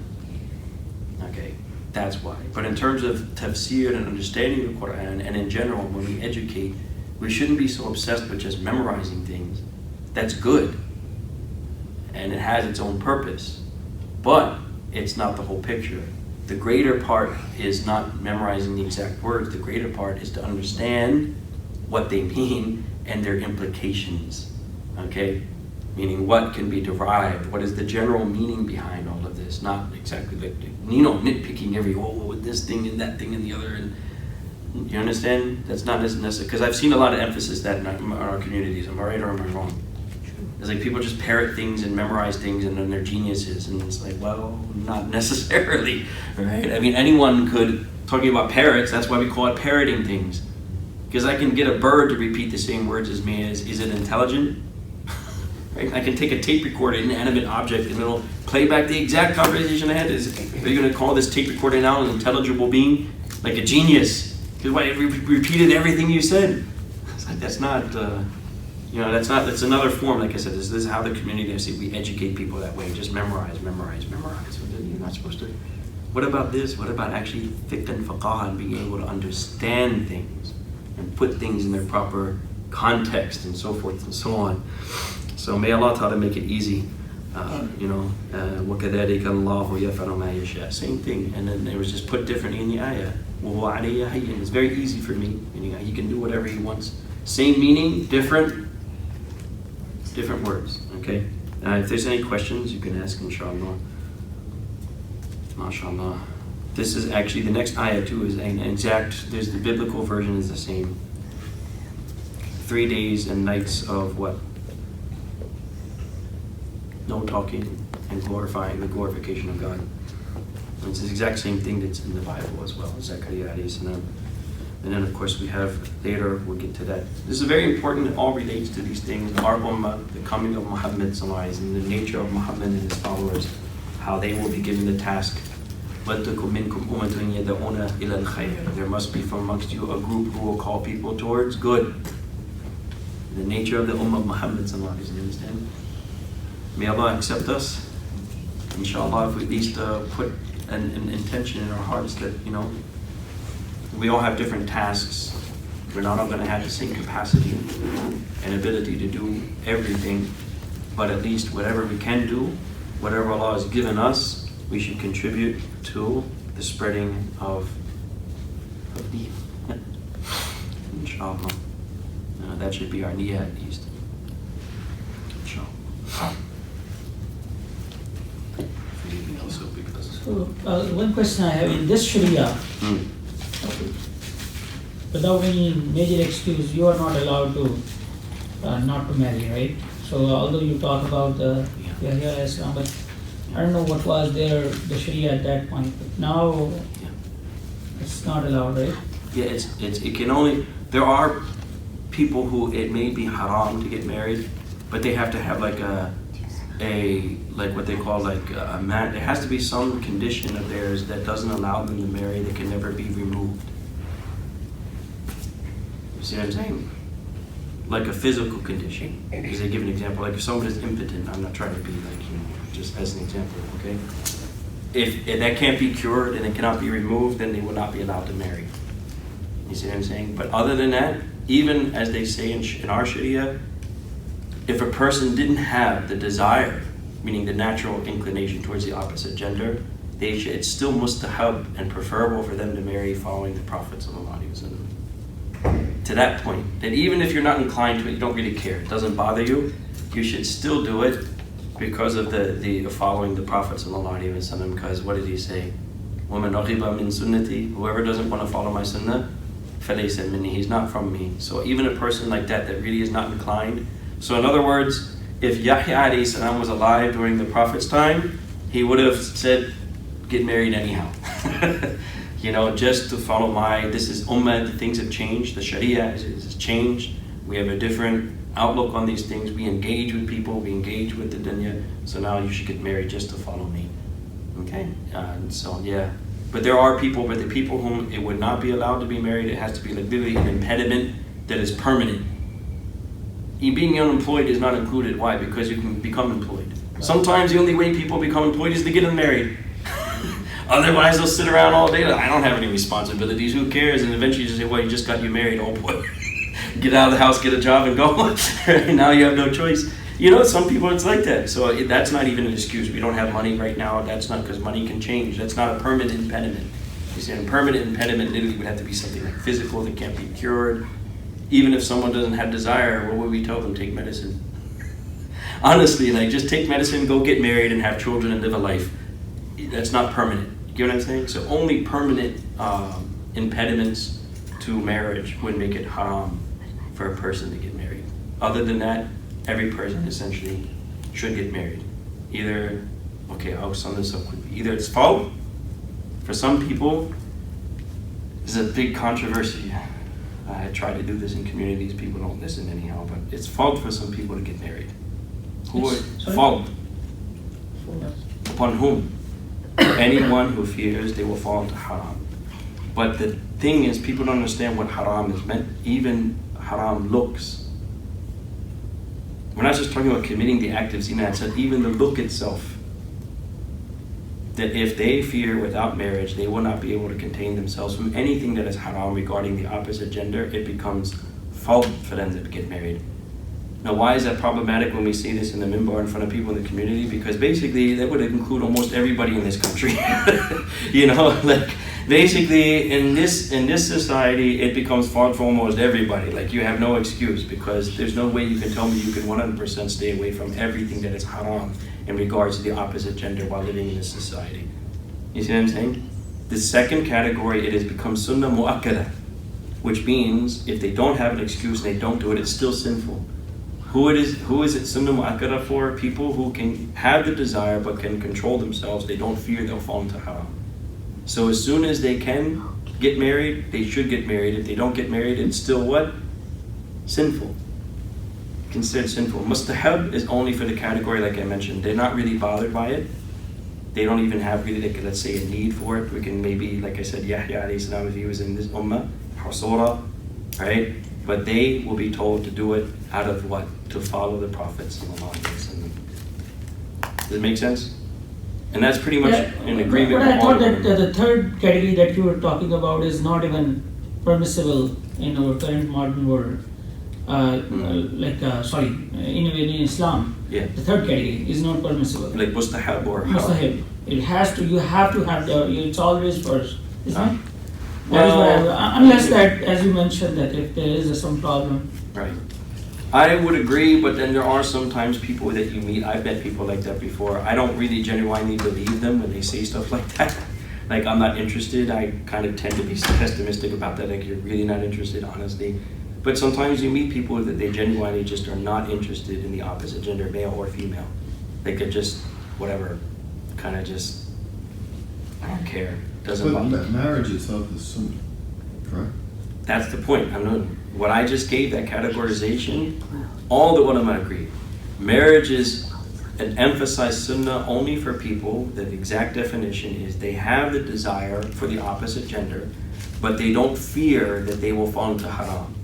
Okay, that's why. But in terms of tafsir and understanding the Quran, and in general, when we educate, we shouldn't be so obsessed with just memorizing things. That's good, and it has its own purpose. But it's not the whole picture. The greater part is not memorizing the exact words. The greater part is to understand what they mean and their implications, okay? Meaning what can be derived, what is the general meaning behind all of this, not exactly like, nitpicking every, with this thing and that thing and the other, and you understand? That's not necessary, because I've seen a lot of emphasis that in our communities. Am I right or am I wrong? It's like people just parrot things and memorize things and then they're geniuses, and it's like, well, not necessarily, right? I mean, anyone could, talking about parrots, that's why we call it parroting things. Because I can get a bird to repeat the same words as me. Is it intelligent? Right? I can take a tape recorder, an inanimate object, and it'll play back the exact conversation I had. Are you going to call this tape recorder now an intelligible being? Like a genius? Because it repeated everything you said. It's like, that's not, that's another form, like I said, this is how the community, I see, we educate people that way. Just memorize. You're not supposed to. What about this? What about actually fiqh and faqah and being able to understand things and put things in their proper context and so forth and so on. So may Allah Ta'ala make it easy. وَكَذَلِكَ اللَّهُ يَفْعَلُ مَا يَشَاءُ. Same thing, and then it was just put differently in the ayah. وَهُوَ عَلَيَّ هَيِّنٌ. It's very easy for me, meaning he can do whatever he wants. Same meaning, different words, okay? If there's any questions, you can ask, inshallah. MashaAllah. This is actually, the next ayah too is an exact, there's the biblical version is the same. 3 days and nights of what? No talking and glorifying, the glorification of God. It's the exact same thing that's in the Bible as well, Zechariah alayhi salam. And then of course we have, later we'll get to that. This is very important, it all relates to these things. Our ummah, the coming of Muhammad sallallahu alaihi wasallam, and the nature of Muhammad and his followers, how they will be given the task. وَلْتَكُمْ مِنْكُمْ أُمَّةٌ يَدْعُونَ إِلَى الْخَيْرِ. There must be from amongst you a group who will call people towards good. The nature of the ummah of Muhammad sallallahu alaihi wasallam, you understand? May Allah accept us. Inshallah, if we at least put an intention in our hearts that, we all have different tasks. We're not all going to have the same capacity and ability to do everything, but at least whatever we can do, whatever Allah has given us, we should contribute to the spreading of deen. Inshallah. That should be our niyyah at least. Inshallah. So, one question I have, in this Sharia, without any major excuse, you are not allowed to not to marry, right? So although you talk about the Yahya Islam, but I don't know what was the Sharia at that point. But now it's not allowed, right? Yeah, it can only, there are people who it may be haram to get married, but they have to have like like what they call like a man. There has to be some condition of theirs that doesn't allow them to marry that can never be removed. You see what I'm saying? Like a physical condition. Because they give an example, like if someone is impotent, I'm not trying to be like, just as an example, okay? If that can't be cured and it cannot be removed, then they will not be allowed to marry. You see what I'm saying? But other than that, even as they say in our Sharia, if a person didn't have the desire, meaning the natural inclination towards the opposite gender, it's still mustahab and preferable for them to marry following the Prophet ﷺ. To that point, that even if you're not inclined to it, you don't really care, it doesn't bother you, you should still do it because of the following the Prophet ﷺ. Because what did he say? وَمَنْ رَغِبَ مِنْ سُنَّتِي. Whoever doesn't want to follow my sunnah, فَلَيْسَ مِنِّي. He's not from me. So even a person like that really is not inclined. So in other words, if Yahya alayhi salam was alive during the Prophet's time, he would have said, get married anyhow. Just to follow this is ummah, things have changed, the sharia has changed, we have a different outlook on these things, we engage with people, we engage with the dunya, so now you should get married just to follow me. Okay? But there are people, but the people whom it would not be allowed to be married, it has to be like literally an impediment that is permanent. Being unemployed is not included. Why? Because you can become employed. Sometimes the only way people become employed is to get them married. Otherwise, they'll sit around all day. I don't have any responsibilities. Who cares? And eventually, you just say, "Well, you got you married. Oh boy, get out of the house, get a job, and go." Now you have no choice. You know, some people it's like that. So that's not even an excuse. We don't have money right now. That's not because money can change. That's not a permanent impediment. You see, a permanent impediment literally would have to be something like physical that can't be cured. Even if someone doesn't have desire, what would we tell them? Take medicine. Honestly, like just take medicine, go get married and have children and live a life. That's not permanent. You get what I'm saying? So only permanent impediments to marriage would make it haram for a person to get married. Other than that, every person essentially should get married. Either, okay, I'll sum this up quickly. Either it's fault. For some people, there's a big controversy. I try to do this in communities, people don't listen anyhow, but it's fault for some people to get married. Who are fault? Upon whom? Anyone who fears they will fall into haram. But the thing is, people don't understand what haram is meant. Even haram looks. We're not just talking about committing the act of zina, it's even the look itself. That if they fear without marriage, they will not be able to contain themselves from anything that is haram regarding the opposite gender, it becomes fault for them to get married. Now, why is that problematic when we see this in the minbar in front of people in the community? Because basically, that would include almost everybody in this country. You know, like basically in this society, it becomes fault for almost everybody. Like you have no excuse because there's no way you can tell me you can 100% stay away from everything that is haram in regards to the opposite gender while living in this society. You see what I'm saying? The second category, it has become sunnah mu'akkada, which means if they don't have an excuse and they don't do it, it's still sinful. Who is it sunnah mu'akkada for? People who can have the desire but can control themselves. They don't fear they'll fall into haram. So as soon as they can get married, they should get married. If they don't get married, it's still what? Sinful. Considered sinful. Mustahab is only for the category like I mentioned. They're not really bothered by it. They don't even have really, like, let's say, a need for it. We can maybe, like I said, Yahya alayhi salam, if he was in this ummah, Surah, right? But they will be told to do it out of what? To follow the Prophet sallallahu alaihi wasallam. Does it make sense? And that's pretty much in agreement but with I thought that the third category that you were talking about is not even permissible in our current modern world. In Islam, Yeah. the third category is not permissible. Like mustahab or haram. Mustahab. You have to have it's always first, isn't it? Well, Unless that, as you mentioned, that if there is some problem. Right. I would agree, but then there are sometimes people that you meet, I've met people like that before. I don't really genuinely believe them when they say stuff like that. Like, I'm not interested. I kind of tend to be pessimistic about that. Like, you're really not interested, honestly. But sometimes you meet people that they genuinely just are not interested in the opposite gender, male or female. Like, they're just, whatever, kind of just, I don't care. Doesn't bother But marriage itself is sunnah, correct? That's the point. What I just gave, that categorization, all the ulama agree. Marriage is an emphasized sunnah only for people, the exact definition is they have the desire for the opposite gender, but they don't fear that they will fall into haram.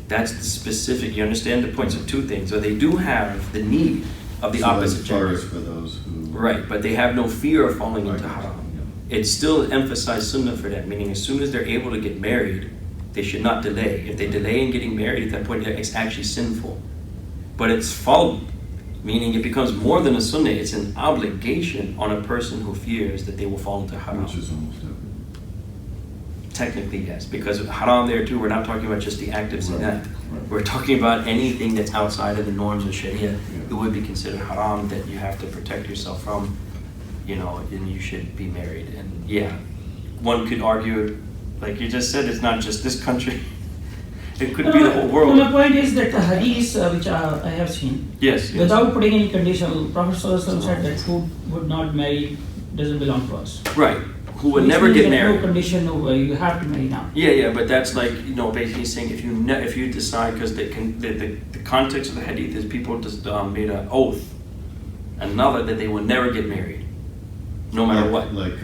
That's the specific, you understand the point? So two things. So they do have the need of the opposite gender. So for those who... Right, but they have no fear of falling into haram. It's still emphasized sunnah for them, meaning as soon as they're able to get married, they should not delay. If they delay in getting married, at that point, it's actually sinful. But it's fault, meaning it becomes more than a sunnah. It's an obligation on a person who fears that they will fall into haram. Which is almost everything. Technically, yes, because haram there too, we're not talking about just the act of zina. Right. We're talking about anything that's outside of the norms of Sharia. It would be considered haram that you have to protect yourself from, and you should be married. And yeah, one could argue, like you just said, it's not just this country. It could be the whole world. My point is that the hadith which I have seen, Yes. without putting any condition, Prophet ﷺ said that who would not marry doesn't belong to us. Right. Who would Which never means get that married. No condition, no way. You have to marry now. Yeah, but that's like, basically saying if you decide, because the context of the hadith is people just made an oath, another that they will never get married, no matter what. Like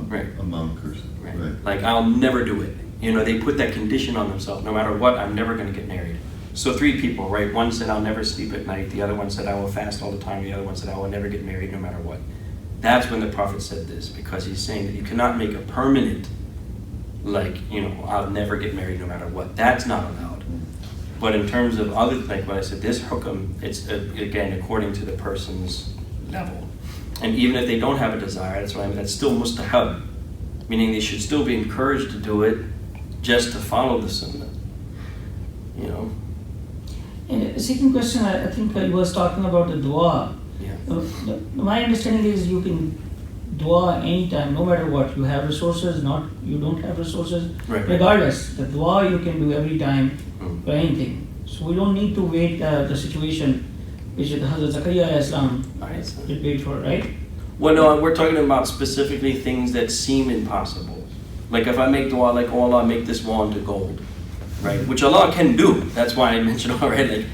Right. a monk or something. Right. Like, I'll never do it. They put that condition on themselves. No matter what, I'm never going to get married. So 3 people, right? One said, I'll never sleep at night. The other one said, I will fast all the time. The other one said, I will never get married no matter what. That's when the Prophet said this, because he's saying that you cannot make a permanent, I'll never get married no matter what. That's not allowed. But in terms of other, like what I said, this hukam, it's again according to the person's level. And even if they don't have a desire, that's what I mean, that's still mustahab. Meaning they should still be encouraged to do it just to follow the sunnah. You know? And the second question, I think he was talking about the dua. Yeah. My understanding is you can dua anytime, no matter what. You have resources, you don't have resources. Right. Regardless, the dua you can do every time for Mm. anything. So we don't need to wait the situation which the Hazrat Zakaria alayhi salam did wait for, right? Well, no, we're talking about specifically things that seem impossible. Like if I make dua, like, oh Allah, make this wall into gold, right? Which Allah can do. That's why I mentioned already.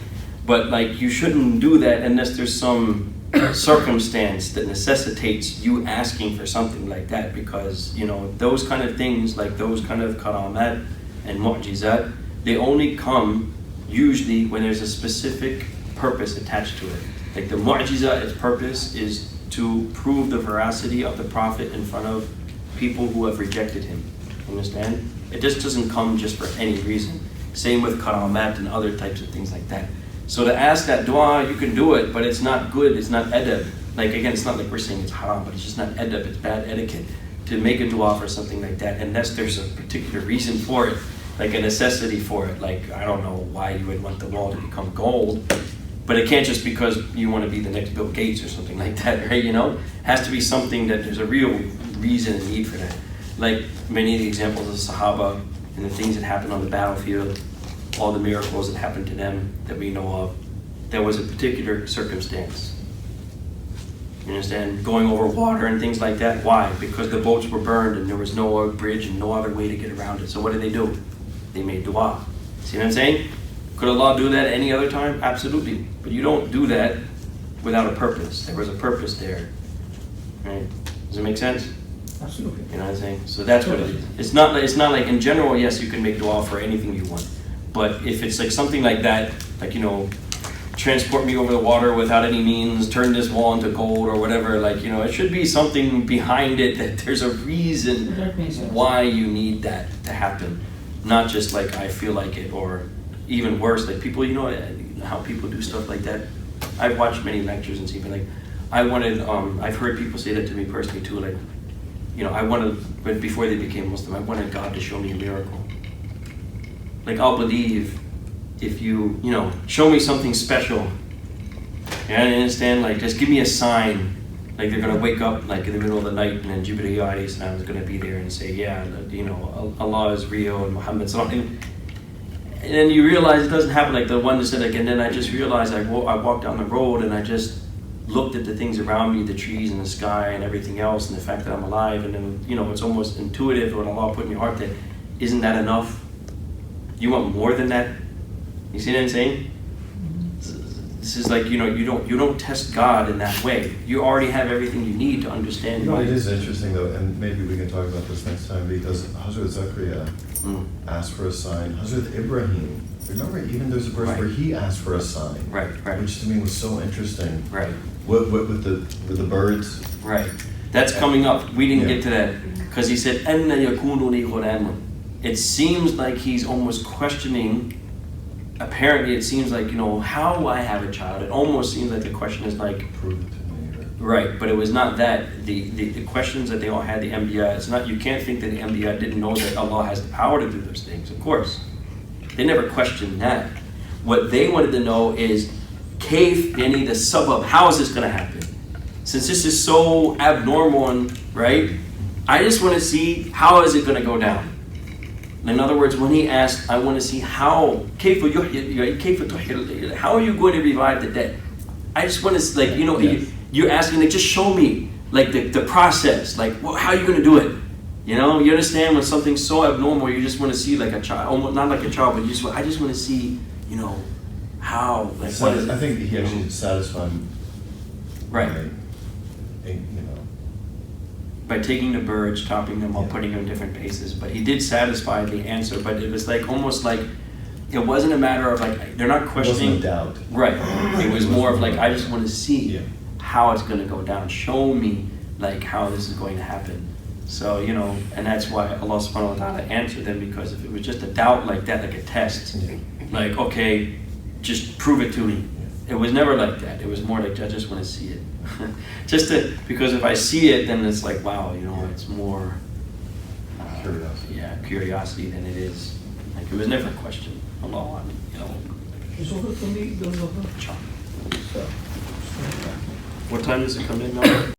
But like, you shouldn't do that unless there's some circumstance that necessitates you asking for something like that. Because, you know, those kind of things, like those kind of karamat and mu'jizat, they only come usually when there's a specific purpose attached to it. Like the mu'jizat, its purpose is to prove the veracity of the Prophet in front of people who have rejected him. Understand? It just doesn't come just for any reason. Same with karamat and other types of things like that. So to ask that dua, you can do it, but it's not good, it's not adab. Like again, it's not like we're saying it's haram, but it's just not adab, it's bad etiquette to make a dua for something like that unless there's a particular reason for it, like a necessity for it. Like, I don't know why you would want the wall to become gold, but it can't just because you want to be the next Bill Gates or something like that, right? You know, it has to be something that there's a real reason and need for that. Like many of the examples of Sahaba and the things that happened on the battlefield, all the miracles that happened to them that we know of, there was a particular circumstance. You understand? Going over water and things like that. Why? Because the boats were burned and there was no other bridge and no other way to get around it. So what did they do? They made dua. See what I'm saying? Could Allah do that any other time? Absolutely. But you don't do that without a purpose. There was a purpose there. Right? Does it make sense? Absolutely. You know what I'm saying? So that's what it is. It's not like in general, yes, you can make dua for anything you want. But if it's like something like that, like, you know, transport me over the water without any means, turn this wall into gold or whatever, like, you know, it should be something behind it that there's a reason why you need that to happen. Not just like, I feel like it, or even worse, like people, you know how people do stuff like that. I've watched many lectures and seen, like, I've heard people say that to me personally too, like, you know, but before they became Muslim, I wanted God to show me a miracle. Like, I'll believe if you know, show me something special. You understand? Like, just give me a sign. Like, they're going to wake up, like, in the middle of the night, and then Jibreel alayhi salam is going to be there and say, yeah, you know, Allah is real, and Muhammad sallallahu alaihi wasallam. And then you realize it doesn't happen like the one that said, like, and then I just realized I walked down the road, and I just looked at the things around me, the trees and the sky and everything else, and the fact that I'm alive, and then, you know, it's almost intuitive what Allah put in your heart that, isn't that enough? You want more than that? You see what I'm saying? This is like, you know, you don't test God in that way. You already have everything you need to understand. You know, it is interesting though, and maybe we can talk about this next time, because Hazrat Zakaria asked for a sign. Hazrat Ibrahim, remember, even there's a verse where he asked for a sign, right, which to me was so interesting. Right. With the birds. Right. That's coming up. We didn't get to that because he said, "Anna yakunu li ghulamun." It seems like he's almost questioning. Apparently, it seems like, you know, how will I have a child? It almost seems like the question is like, prove it to me. Right, but it was not that. The questions that they all had, the Anbiya, it's not, you can't think that the Anbiya didn't know that Allah has the power to do those things. Of course, they never questioned that. What they wanted to know is, kayf yani the sabab, how is this going to happen? Since this is so abnormal, and right, I just want to see how is it going to go down. In other words, when he asked, I want to see how are you going to revive the dead? I just want to, like, you know, you're asking, like, just show me, like, the process, like, how are you going to do it? You know, you understand, when something's so abnormal, you just want to see, like, a child, almost not like a child, but I just want to see, you know, how, like, what is it? I think he actually satisfied him. Right. You know. By taking the birds, chopping them, or putting them in different places. But he did satisfy the answer, but it was like, almost like, it wasn't a matter of like, they're not questioning. It wasn't a doubt. Right. It was more of like, I just want to see how it's going to go down. Show me, like, how this is going to happen. So, you know, and that's why Allah subhanahu wa ta'ala answered them, because if it was just a doubt like that, like a test, like, okay, just prove it to me. It was never like that. It was more like, I just want to see it. Because if I see it, then it's like, wow, it's more Curiosity. Yeah, curiosity than it is. Like, it was never a question. Allah, Zuhur can be done Zuhur. Inshallah. So, What time does it come in now?